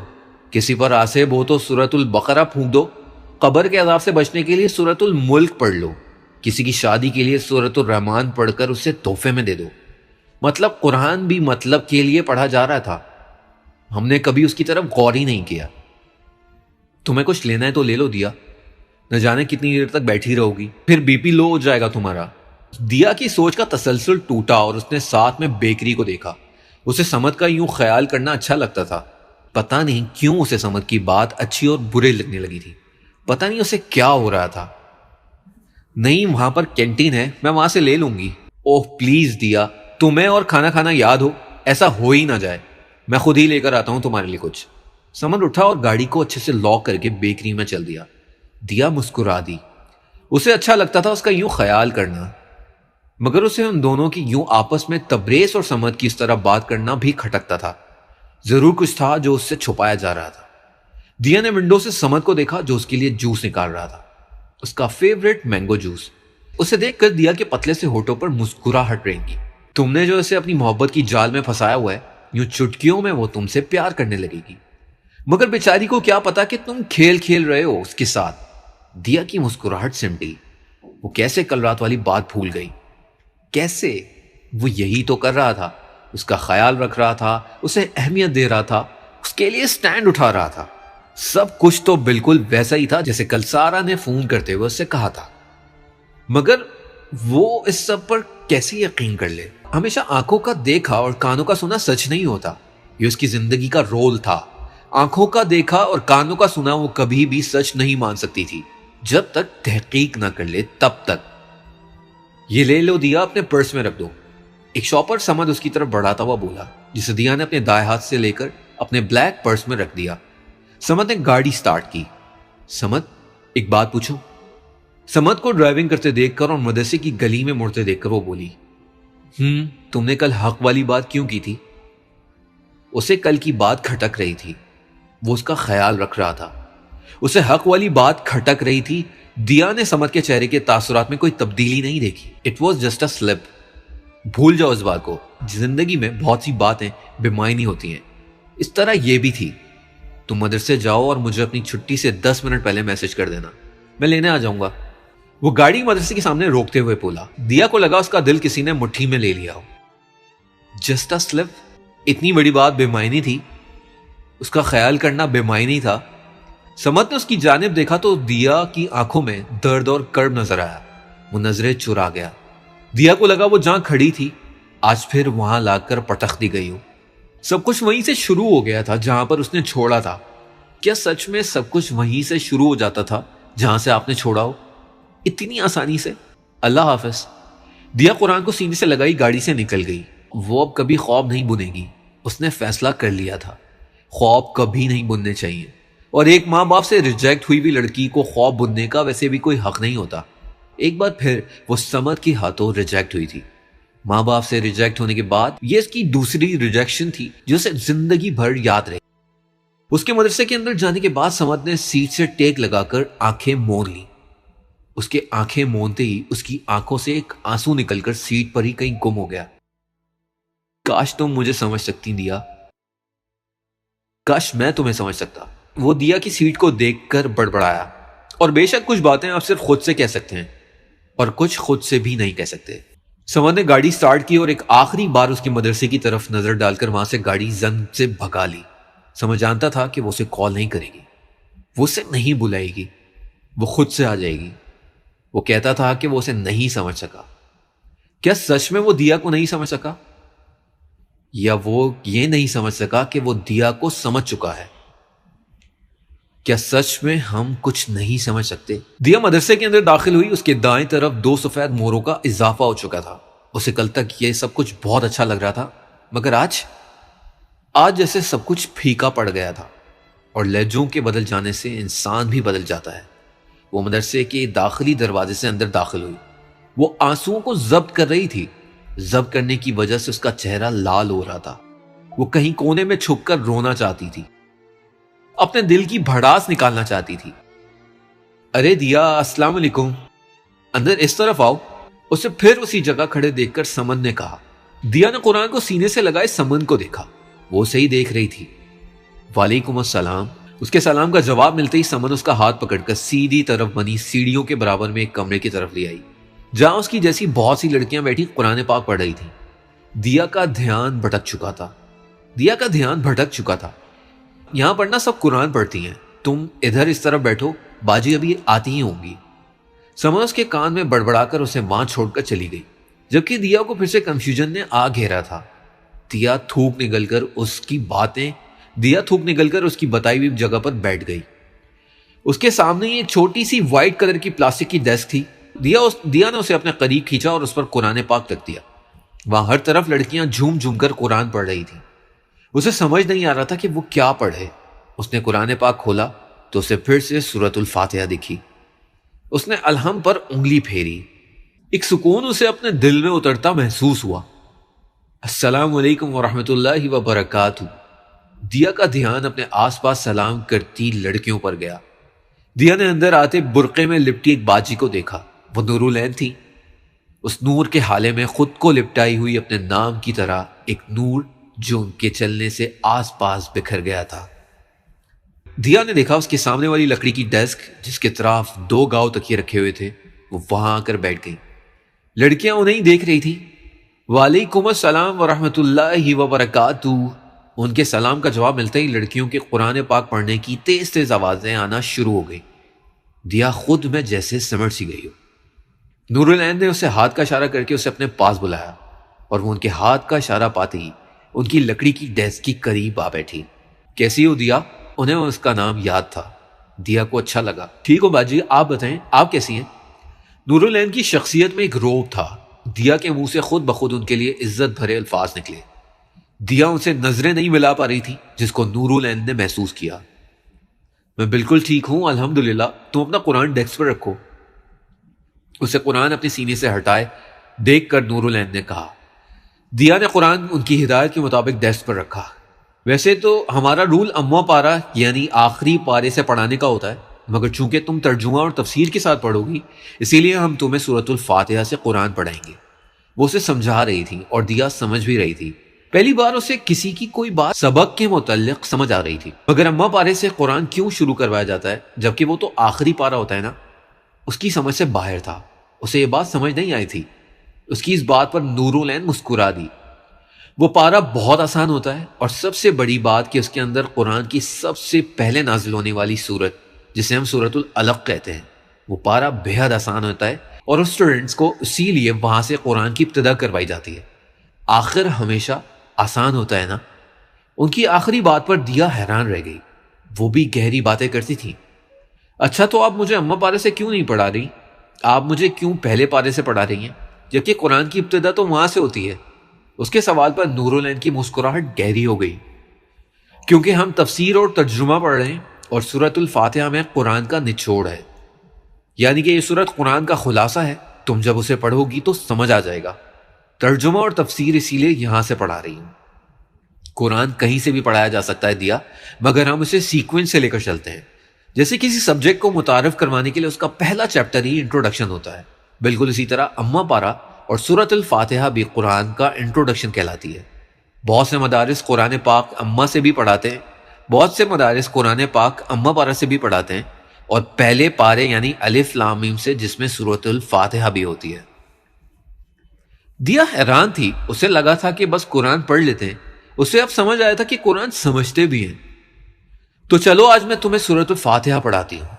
کسی پر آصب ہو تو سورت البقرہ پھونک دو، قبر کے عذاب سے بچنے کے لیے سورت الملک پڑھ لو، کسی کی شادی کے لیے سورت الرحمن پڑھ کر اسے تحفے میں دے دو۔ مطلب قرآن بھی مطلب کے لیے پڑھا جا رہا تھا۔ ہم نے کبھی اس کی طرف غور ہی نہیں کیا۔ تمہیں کچھ لینا ہے تو لے لو دیا، نہ جانے کتنی دیر تک بیٹھی رہو گی، پھر بی پی لو ہو جائے گا تمہارا۔ دیا کی سوچ کا تسلسل ٹوٹا اور اس نے ساتھ میں بیکری کو دیکھا۔ اسے سمد کا یوں خیال کرنا اچھا لگتا تھا۔ پتہ نہیں کیوں اسے سمد کی بات اچھی اور برے لگنے لگی تھی۔ پتہ نہیں اسے کیا ہو رہا تھا۔ نہیں، وہاں پر کینٹین ہے، میں وہاں سے لے لوں گی۔ اوہ پلیز دیا، تمہیں اور کھانا کھانا یاد ہو، ایسا ہو ہی نہ جائے، میں خود ہی لے کر آتا ہوں تمہارے لیے کچھ۔ سمد اٹھا اور گاڑی کو اچھے سے لاک کر کے بیکری میں چل دیا۔ دیا مسکرا دی۔ اسے اچھا لگتا تھا اس کا یوں خیال کرنا، مگر اسے ان دونوں کی یوں آپس میں تبریز اور سمد کی اس طرح بات کرنا بھی کھٹکتا تھا۔ ضرور کچھ تھا جو اس سے چھپایا جا رہا تھا۔ دیا نے ونڈو سے سمد کو دیکھا جو اس کے لیے جوس نکال رہا تھا، اس کا فیوریٹ مینگو جوس۔ اسے دیکھ کر دیا کے پتلے سے ہونٹوں پر مسکراہٹ رہیں گی۔ تم نے جو اسے اپنی محبت کی جال میں پھنسایا ہوا ہے، یوں چٹکیوں میں وہ تم سے پیار کرنے لگے گی۔ مگر بیچاری کو کیا پتا کہ تم کھیل کھیل رہے ہو اس کے ساتھ۔ دیا کی مسکراہٹ سمٹی۔ وہ کیسے کل رات والی بات بھول گئی؟ کیسے؟ وہ یہی تو کر رہا تھا، اس کا خیال رکھ رہا تھا، اسے اہمیت دے رہا تھا، اس کے لیے سٹینڈ اٹھا رہا تھا۔ سب کچھ تو بالکل ویسا ہی تھا جیسے کل سارا نے فون کرتے ہوئے اس سے کہا تھا، مگر وہ اس سب پر کیسے یقین کر لے؟ ہمیشہ آنکھوں کا دیکھا اور کانوں کا سنا سچ نہیں ہوتا، یہ اس کی زندگی کا رول تھا۔ آنکھوں کا دیکھا اور کانوں کا سنا وہ کبھی بھی سچ نہیں مان سکتی تھی جب تک تحقیق نہ کر لے، تب تک۔ یہ لے لو دیا، اپنے پرس میں رکھ دو، ایک شاپر سمد اس کی طرف بڑھاتا ہوا بولا، جسے دیا نے اپنے دائیں ہاتھ سے لے کر اپنے بلیک پرس میں رکھ دیا۔ سمد نے گاڑی سٹارٹ کی۔ سمد، ایک بات پوچھوں؟ سمد کو ڈرائیونگ کرتے دیکھ کر اور مدرسے کی گلی میں مڑتے دیکھ کر وہ بولی، تم نے کل حق والی بات کیوں کی تھی؟ اسے کل کی بات کھٹک رہی تھی، وہ اس کا خیال رکھ رہا تھا، اسے حق والی بات کھٹک رہی تھی۔ دیا نے سمد کے چہرے کے تاثرات میں کوئی تبدیلی نہیں دیکھی۔ It was just a slip. بھول جاؤ اس بات کو، زندگی میں بہت سی باتیں بے معنی ہوتی ہیں، اس طرح یہ بھی تھی۔ تم مدرسے جاؤ اور مجھے اپنی چھٹی سے 10 منٹ پہلے میسج کر دینا، میں لینے آ جاؤں گا۔ وہ گاڑی مدرسے کے سامنے روکتے ہوئے بولا۔ دیا کو لگا اس کا دل کسی نے مٹھی میں لے لیا ہو۔ جسٹ اے سلپ، اتنی بڑی بات بے معنی تھی؟ اس کا خیال کرنا بے معنی تھا؟ سمد نے اس کی جانب دیکھا تو دیا کی آنکھوں میں درد اور کرب نظر آیا۔ وہ نظریں چرا گیا۔ دیا کو لگا وہ جہاں کھڑی تھی آج پھر وہاں لا کر پٹخ دی گئی ہو۔ سب کچھ وہیں سے شروع ہو گیا تھا جہاں پر اس نے چھوڑا تھا۔ کیا سچ میں سب کچھ وہیں سے شروع ہو جاتا تھا جہاں سے آپ نے چھوڑا ہو؟ اتنی آسانی سے؟ اللہ حافظ۔ دیا قرآن کو سینے سے لگائی گاڑی سے نکل گئی۔ وہ اب کبھی خواب نہیں بنے گی، اس نے فیصلہ کر لیا تھا۔ خواب کبھی نہیں بننے چاہیے، اور ایک ماں باپ سے ریجیکٹ ہوئی بھی لڑکی کو خواب بننے کا ویسے بھی کوئی حق نہیں ہوتا۔ ایک بار پھر وہ سمد کے ہاتھوں ریجیکٹ ہوئی تھی۔ ماں باپ سے ریجیکٹ ہونے کے بعد یہ اس کی دوسری ریجیکشن تھی جو اسے زندگی بھر یاد رہی۔ اس کے مدرسے کے اندر جانے کے بعد سمد نے سیٹ سے ٹیک لگا کر آنکھیں مون لی۔ اس کے آنکھیں مونتے ہی اس کی آنکھوں سے ایک آنسو نکل کر سیٹ پر ہی کہیں گم ہو گیا۔ کاش تم مجھے سمجھ سکتی دیا، کاش میں تمہیں سمجھ سکتا۔ وہ دیا کی سیٹ کو دیکھ کر بڑبڑایا، اور بے شک کچھ باتیں آپ صرف خود سے کہہ سکتے ہیں اور کچھ خود سے بھی نہیں کہہ سکتے۔ سمد نے گاڑی سٹارٹ کی اور ایک آخری بار اس کے مدرسے کی طرف نظر ڈال کر وہاں سے گاڑی زن سے بھگا لی۔ سمجھ جانتا تھا کہ وہ اسے کال نہیں کرے گی، وہ اسے نہیں بلائے گی، وہ خود سے آ جائے گی۔ وہ کہتا تھا کہ وہ اسے نہیں سمجھ سکا۔ کیا سچ میں وہ دیا کو نہیں سمجھ سکا؟ یا وہ یہ نہیں سمجھ سکا کہ وہ دیا کو سمجھ چکا ہے؟ کیا سچ میں ہم کچھ نہیں سمجھ سکتے؟ دیا مدرسے کے اندر داخل ہوئی۔ اس کے دائیں طرف 2 سفید موروں کا اضافہ ہو چکا تھا۔ اسے کل تک یہ سب کچھ بہت اچھا لگ رہا تھا، مگر آج جیسے سب کچھ پھیکا پڑ گیا تھا، اور لہجوں کے بدل جانے سے انسان بھی بدل جاتا ہے۔ وہ مدرسے کے داخلی دروازے سے اندر داخل ہوئی۔ وہ آنسوؤں کو ضبط کر رہی تھی۔ ضبط کرنے کی وجہ سے اس کا چہرہ لال ہو رہا تھا۔ وہ کہیں کونے میں چھپ کر رونا چاہتی تھی، اپنے دل کی بھڑاس نکالنا چاہتی تھی۔ ارے دیا، السلام علیکم، اندر اس طرف آؤ۔ اسے پھر اسی جگہ کھڑے دیکھ کر سمن نے کہا۔ دیا نے قرآن کو سینے سے لگائے سمن کو دیکھا۔ وہ اسے ہی دیکھ رہی تھی۔ وعلیکم السلام۔ اس کے سلام کا جواب ملتے ہی سمن اس کا ہاتھ پکڑ کر سیدھی طرف بنی سیڑھیوں کے برابر میں ایک کمرے کی طرف لے آئی، جہاں اس کی جیسی بہت سی لڑکیاں بیٹھی قرآن پاک پڑھ رہی تھیں۔ دیا کا دھیان بھٹک چکا تھا۔ یہاں پڑھنا سب قرآن پڑھتی ہیں، تم ادھر اس طرف بیٹھو، باجی ابھی آتی ہی ہوں گی۔ سمن اس کے کان میں بڑبڑا کر اسے وہاں چھوڑ کر چلی گئی، جبکہ دیا کو پھر سے کنفیوژن نے آ گھیرا تھا۔ دیا تھوک نکل کر اس کی بتائی ہوئی جگہ پر بیٹھ گئی۔ اس کے سامنے ایک چھوٹی سی وائٹ کلر کی پلاسٹک کی ڈیسک تھی۔ دیا نے اسے اپنے قریب کھینچا اور اس پر قرآن پاک رکھ دیا۔ وہاں ہر طرف لڑکیاں جھوم جھوم کر قرآن پڑھ رہی تھیں۔ اسے سمجھ نہیں آ رہا تھا کہ وہ کیا پڑھے۔ اس نے قرآن پاک کھولا تو اسے پھر سے سورۃ الفاتحہ دکھی۔ اس نے الحم پر انگلی پھیری۔ ایک سکون اسے اپنے دل میں اترتا محسوس ہوا۔ السلام علیکم ورحمۃ اللہ وبرکاتہ۔ دیا کا دھیان اپنے آس پاس سلام کرتی لڑکیوں پر گیا۔ دیا نے اندر آتے برقعے میں لپٹی ایک باجی کو دیکھا۔ وہ نورالعین تھی۔ اس نور کے حالے میں خود کو لپٹائی ہوئی اپنے نام کی طرح ایک نور جو ان کے چلنے سے آس پاس بکھر گیا تھا۔ دیا نے دیکھا اس کے سامنے والی لکڑی کی ڈیسک جس کے طرف 2 گاؤ تکیے رکھے ہوئے تھے وہ وہاں آ کر بیٹھ گئی. لڑکیاں انہیں دیکھ رہی تھی. وعلیکم السلام ورحمۃ اللہ وبرکاتہ. ان کے سلام کا جواب ملتے ہی لڑکیوں کے قرآن پاک پڑھنے کی تیز تیز آوازیں آنا شروع ہو گئی. دیا خود میں جیسے سمٹ سی گئی ہو. نور العین نے اسے ہاتھ کا اشارہ کر کے اسے اپنے پاس بلایا اور وہ ان کے ہاتھ کا اشارہ پاتے ہی ان کی لکڑی کی ڈیسک کی قریب آ بیٹھی. کیسی ہو دیا؟ انہیں اس کا نام یاد تھا. دیا کو اچھا لگا. ٹھیک ہو باجی، آپ بتائیں آپ کیسی ہیں؟ نور العین کی شخصیت میں ایک روب تھا. دیا کے منہ سے خود بخود ان کے لیے عزت بھرے الفاظ نکلے. دیا ان سے نظریں نہیں ملا پا رہی تھی جس کو نور العین نے محسوس کیا. میں بالکل ٹھیک ہوں الحمدللہ. تم اپنا قرآن ڈیسک پر رکھو. اسے قرآن اپنے سینے سے ہٹائے دیکھ کر نور العین نے کہا. دیا نے قرآن ان کی ہدایت کے مطابق ڈیسک پر رکھا. ویسے تو ہمارا رول امواں پارہ یعنی آخری پارے سے پڑھانے کا ہوتا ہے، مگر چونکہ تم ترجمہ اور تفسیر کے ساتھ پڑھو گی اسی لیے ہم تمہیں سورۃ الفاتحہ سے قرآن پڑھائیں گے. وہ اسے سمجھا رہی تھی اور دیا سمجھ بھی رہی تھی. پہلی بار اسے کسی کی کوئی بات سبق کے متعلق سمجھ آ رہی تھی. مگر اماں پارے سے قرآن کیوں شروع کروایا جاتا ہے جبکہ وہ تو آخری پارہ ہوتا ہے نا، اس کی سمجھ سے باہر تھا. اسے یہ بات سمجھ نہیں آئی تھی. اس کی اس بات پر نور العین مسکرا دی. وہ پارہ بہت آسان ہوتا ہے اور سب سے بڑی بات کہ اس کے اندر قرآن کی سب سے پہلے نازل ہونے والی سورت جسے ہم سورۃ العلق کہتے ہیں وہ پارہ بے حد آسان ہوتا ہے اور اسٹوڈنٹس کو اسی لیے وہاں سے قرآن کی ابتدا کروائی جاتی ہے. آخر ہمیشہ آسان ہوتا ہے نا. ان کی آخری بات پر دیا حیران رہ گئی. وہ بھی گہری باتیں کرتی تھی. اچھا تو آپ مجھے اماں پارے سے کیوں نہیں پڑھا رہی؟ آپ مجھے کیوں پہلے پارے سے پڑھا رہی ہیں جبکہ قرآن کی ابتدا تو وہاں سے ہوتی ہے؟ اس کے سوال پر نور العین کی مسکراہٹ گہری ہو گئی. کیونکہ ہم تفسیر اور ترجمہ پڑھ رہے ہیں اور سورۃ الفاتحہ میں قرآن کا نچوڑ ہے، یعنی کہ یہ سورت قرآن کا خلاصہ ہے. تم جب اسے پڑھو گی تو سمجھ آ جائے گا. ترجمہ اور تفسیر اسی لیے یہاں سے پڑھا رہی ہوں. قرآن کہیں سے بھی پڑھایا جا سکتا ہے دیا، مگر ہم اسے سیکوینس سے لے کر چلتے ہیں. جیسے کسی سبجیکٹ کو متعارف کروانے کے لیے اس کا پہلا چیپٹر ہی انٹروڈکشن ہوتا ہے، بالکل اسی طرح اماں پارہ اور سورۃ الفاتحہ بھی قرآن کا انٹروڈکشن کہلاتی ہے. بہت سے مدارس قرآن پاک اماں سے بھی پڑھاتے ہیں، بہت سے مدارس قرآن پاک اماں پارہ سے بھی پڑھاتے ہیں اور پہلے پارے یعنی الف لام میم سے جس میں سورۃ الفاتحہ بھی ہوتی ہے. دیا حیران تھی. اسے لگا تھا کہ بس قرآن پڑھ لیتے ہیں. اسے اب سمجھ آیا تھا کہ قرآن سمجھتے بھی ہیں. تو چلو آج میں تمہیں سورۃ الفاتحہ پڑھاتی ہوں.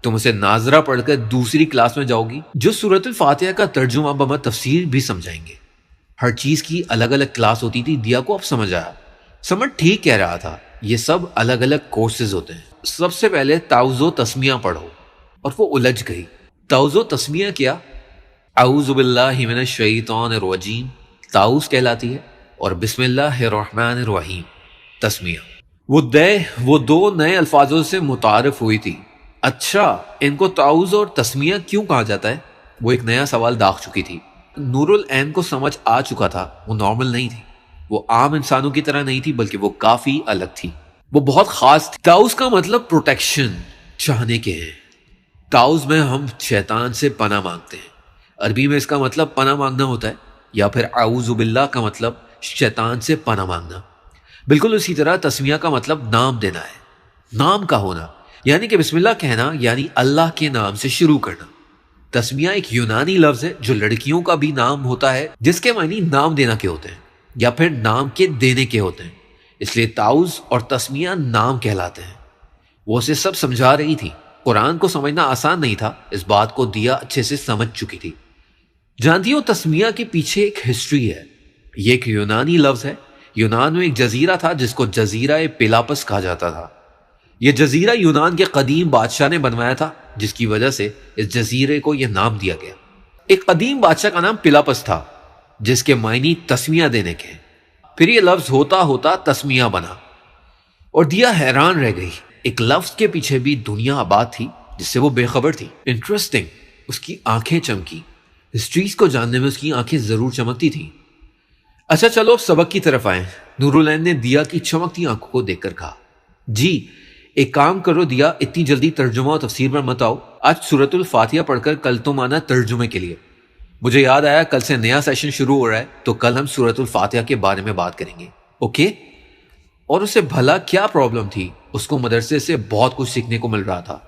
تم اسے ناظرہ پڑھ کر دوسری کلاس میں جاؤ گی جو سورۃ الفاتحہ کا ترجمہ بما تفسیر بھی سمجھائیں گے. ہر چیز کی الگ الگ کلاس ہوتی تھی. دیا کو اب سمجھ آیا. سمجھ ٹھیک کہہ رہا تھا. یہ سب الگ الگ کورسز ہوتے ہیں. سب سے پہلے تعوذ و تسمیہ پڑھو. اور وہ الجھ گئی. تعوذ و تسمیہ کیا؟ اعوذ باللہ من الشیطان الرجیم تعوذ کہلاتی ہے اور بسم اللہ الرحمن الرحیم تسمیہ. وہ دو نئے الفاظوں سے متعارف ہوئی تھی. اچھا ان کو تعوذ اور تسمیہ کیوں کہا جاتا ہے؟ وہ ایک نیا سوال داغ چکی تھی. نور العین کو سمجھ آ چکا تھا. وہ نارمل نہیں تھی. وہ عام انسانوں کی طرح نہیں تھی بلکہ وہ کافی الگ تھی. وہ بہت خاص تھی. تعوذ کا مطلب پروٹیکشن چاہنے کے ہیں. تعوذ میں ہم شیطان سے پناہ مانگتے ہیں. عربی میں اس کا مطلب پناہ مانگنا ہوتا ہے، یا پھر اعوذ باللہ کا مطلب شیطان سے پناہ مانگنا. بالکل اسی طرح تسمیہ کا مطلب نام دینا ہے، نام کا ہونا، یعنی کہ بسم اللہ کہنا یعنی اللہ کے نام سے شروع کرنا. تسمیہ ایک یونانی لفظ ہے جو لڑکیوں کا بھی نام ہوتا ہے جس کے معنی نام دینا کے ہوتے ہیں یا پھر نام کے دینے کے ہوتے ہیں. اس لیے تعوذ اور تسمیہ نام کہلاتے ہیں. وہ اسے سب سمجھا رہی تھی. قرآن کو سمجھنا آسان نہیں تھا. اس بات کو دیا اچھے سے سمجھ چکی تھی. جانتی ہو تسمیہ کے پیچھے ایک ہسٹری ہے. یہ ایک یونانی لفظ ہے. یونان میں ایک جزیرہ تھا جس کو جزیرہ پیلاپس کہا جاتا تھا. یہ جزیرہ یونان کے قدیم بادشاہ نے بنوایا تھا جس کی وجہ سے اس جزیرے کو یہ نام دیا گیا. ایک قدیم بادشاہ کا نام پیلاپس تھا جس کے معنی تسمیہ دینے کے. پھر یہ لفظ ہوتا ہوتا تسمیہ بنا اور دیا حیران رہ گئی. ایک لفظ کے پیچھے بھی دنیا آباد تھی جس سے وہ بے خبر تھی. انٹرسٹنگ. اس کی آنکھیں چمکی. ہسٹریز کو جاننے میں اس کی آنکھیں ضرور چمکتی تھیں. اچھا چلو اب سبق کی طرف آئیں. نور العین نے دیا کی چمکتی آنکھوں کو دیکھ کر کہا. جی ایک کام کرو دیا، اتنی جلدی ترجمہ و تفسیر پر مت آؤ. آج سورۃ الفاتحہ پڑھ کر کل تم آنا ترجمے کے لیے. مجھے یاد آیا کل سے نیا سیشن شروع ہو رہا ہے تو کل ہم سورۃ الفاتحہ کے بارے میں بات کریں گے. اوکے؟ اور اسے بھلا کیا پرابلم تھی اس کو مدرسے سے بہت کچھ سیکھنے کو مل رہا تھا۔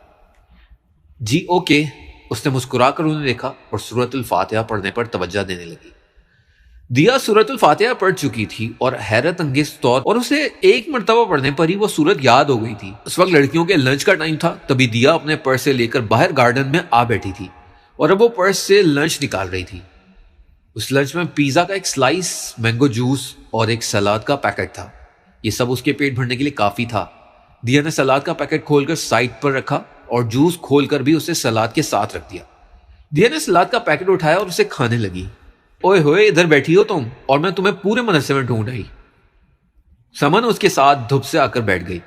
جی اوکے، اس نے مسکرا کر انہیں دیکھا اور سورۃ الفاتحہ پڑھنے پر توجہ دینے لگی۔ دیا سورۃ الفاتحہ پڑھ چکی تھی اور حیرت انگیز طور اور اسے ایک مرتبہ پڑھنے پر ہی وہ سورت یاد ہو گئی تھی۔ اس وقت لڑکیوں کے لنچ کا ٹائم تھا، تبھی دیا اپنے پرس سے لے کر باہر گارڈن میں آ بیٹھی تھی اور اب وہ پرس سے لنچ نکال رہی تھی۔ اس لنچ میں پیزا کا ایک سلائس، مینگو جوس اور ایک سلاد کا پیکٹ تھا۔ یہ سب اس کے پیٹ بھرنے کے لیے کافی تھا۔ دیا نے سلاد کا پیکٹ کھول کر سائڈ پر رکھا اور جوس کھول کر بھی اسے سلاد کے ساتھ رکھ دیا۔ دیا نے سلاد کا پیکٹ اٹھایا اور اسے کھانے لگی۔ اوئے ہوئے، ادھر بیٹھی ہو تم اور میں تمہیں پورے مدرسے میں ڈھونڈ رہی۔ سمن اس کے ساتھ دھپ سے آ کر بیٹھ گئی۔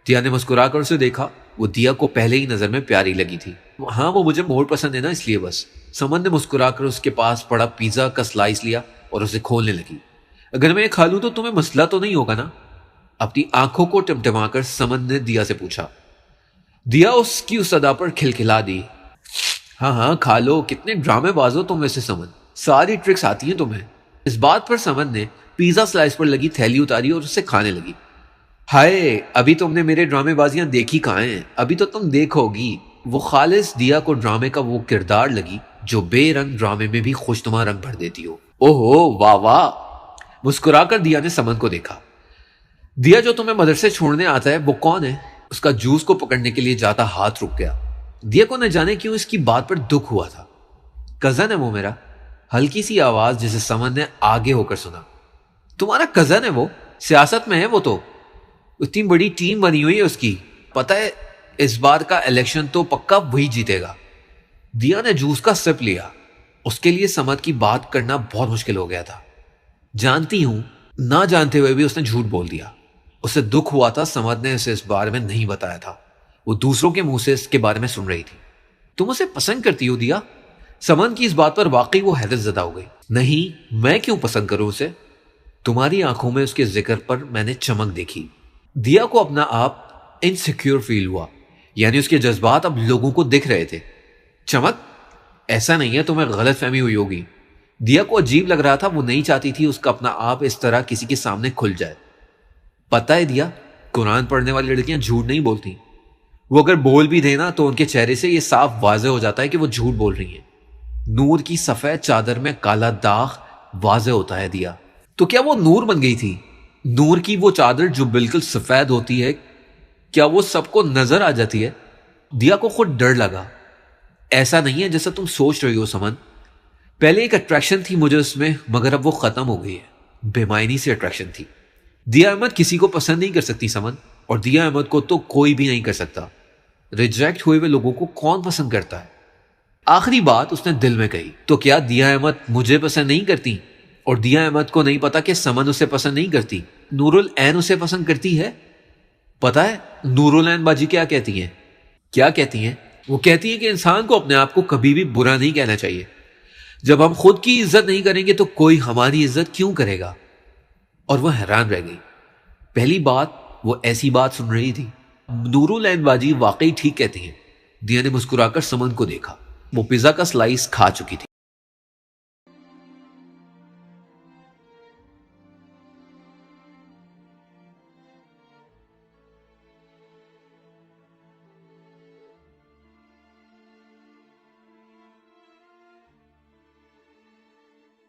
دیا نے مسکرا کر اسے دیکھا۔ وہ دیا کو پہلے ہی نظر میں پیاری لگی تھی۔ ہاں، وہ مجھے مور پسند ہے نا، اس لیے بس۔ سمن نے مسکرا کر اس کے پاس پڑا پیزا کا سلائس لیا اور اسے کھولنے لگی۔ اگر میں یہ کھا لوں تو تمہیں مسئلہ تو نہیں ہوگا نا؟ اپنی آنکھوں کو ٹمٹما کر سمن نے دیا سے پوچھا۔ دیا اس کی اس ادا پر کھلکھلا دی۔ ہاں ہاں کھا لو، کتنے ڈرامے باز ہو تم ویسے سمن، ساری ٹرکس آتی ہیں تمہیں۔ اس بات پر سمن نے پیزا سلائس پر لگی تھیلی اتاری اور اسے کھانے لگی۔ ہائے، ابھی تم نے میرے ڈرامے بازیاں دیکھی کہاں ہیں؟ ابھی تو تم دیکھو گی۔ وہ خالص دیا کو ڈرامے کا وہ کردار لگی جو بے رنگ ڈرامے میں بھی خوشنما رنگ بھر دیتی ہو۔ اوہو واہ واہ، مسکرا کر دیا نے سمن کو دیکھا۔ دیا جو تمہیں مدرسے چھوڑنے آتا ہے وہ کون ہے؟ اس کا جوس کو پکڑنے کے لیے جاتا ہاتھ رک گیا۔ دیا کو نہ جانے کیوں اس کی بات پر دکھ ہوا تھا۔ کزن ہے وہ میرا، ہلکی سی آواز جسے سمن نے آگے ہو کر سنا۔ تمہارا کزن ہے وہ؟ سیاست میں ہے وہ تو، اتنی بڑی ٹیم بنی ہوئی ہے اس کی، پتہ ہے اس بار کا الیکشن تو پکا وہی جیتے گا۔ دیا نے جوس کا سپ لیا۔ اس کے لیے سمن کی بات کرنا بہت مشکل ہو گیا تھا۔ جانتی ہوں، نہ جانتے ہوئے بھی اس نے جھوٹ بول دیا۔ اسے دکھ ہوا تھا سمن نے اسے اس بارے میں نہیں بتایا تھا۔ وہ دوسروں کے منہ سے اس کے بارے میں سن رہی تھی۔ تم اسے پسند کرتی ہو دیا؟ سمن کی اس بات پر واقعی وہ حیرت زدہ ہو گئی۔ نہیں، میں کیوں پسند کروں اسے؟ تمہاری آنکھوں میں اس کے ذکر پر میں نے چمک دیکھی۔ دیا کو اپنا آپ انسیکیور فیل ہوا، یعنی اس کے جذبات اب لوگوں کو دکھ رہے تھے۔ چمک؟ ایسا نہیں ہے، تمہیں غلط فہمی ہوئی ہوگی۔ دیا کو عجیب لگ رہا تھا، وہ نہیں چاہتی تھی اس کا اپنا آپ اس طرح کسی کے سامنے کھل جائے۔ پتہ ہے دیا، قرآن پڑھنے والی لڑکیاں جھوٹ نہیں بولتی۔ وہ اگر بول بھی دینا تو ان کے چہرے سے یہ صاف واضح ہو جاتا ہے کہ وہ جھوٹ بول رہی ہیں۔ نور کی سفید چادر میں کالا داغ واضح ہوتا ہے دیا۔ تو کیا وہ نور بن گئی تھی؟ نور کی وہ چادر جو بالکل سفید ہوتی ہے، کیا وہ سب کو نظر آ جاتی ہے؟ دیا کو خود ڈر لگا۔ ایسا نہیں ہے جیسا تم سوچ رہی ہو سمن۔ پہلے ایک اٹریکشن تھی مجھے اس میں، مگر اب وہ ختم ہو گئی ہے۔ بے معنی سے اٹریکشن تھی۔ دیا احمد کسی کو پسند نہیں کر سکتی سمن، اور دیا احمد کو تو کوئی بھی نہیں کر سکتا۔ ریجیکٹ ہوئے ہوئے لوگوں کو کون پسند کرتا ہے؟ آخری بات اس نے دل میں کہی۔ تو کیا دیا احمد مجھے پسند نہیں کرتی؟ اور دیا احمد کو نہیں پتا کہ سمن اسے پسند نہیں کرتی، نور العین اسے پسند کرتی ہے؟ پتا ہے نور العین باجی کیا کہتی ہیں؟ کیا کہتی ہیں؟ وہ کہتی ہیں کہ انسان کو اپنے آپ کو کبھی بھی برا نہیں کہنا چاہیے۔ جب ہم خود کی عزت نہیں کریں گے تو کوئی ہماری عزت کیوں کرے گا؟ اور وہ حیران رہ گئی۔ پہلی بات وہ ایسی بات سن رہی تھی۔ نور العین باجی واقعی ٹھیک کہتی ہیں۔ دیا نے مسکرا کر سمن کو دیکھا۔ وہ پیزا کا سلائس کھا چکی تھی۔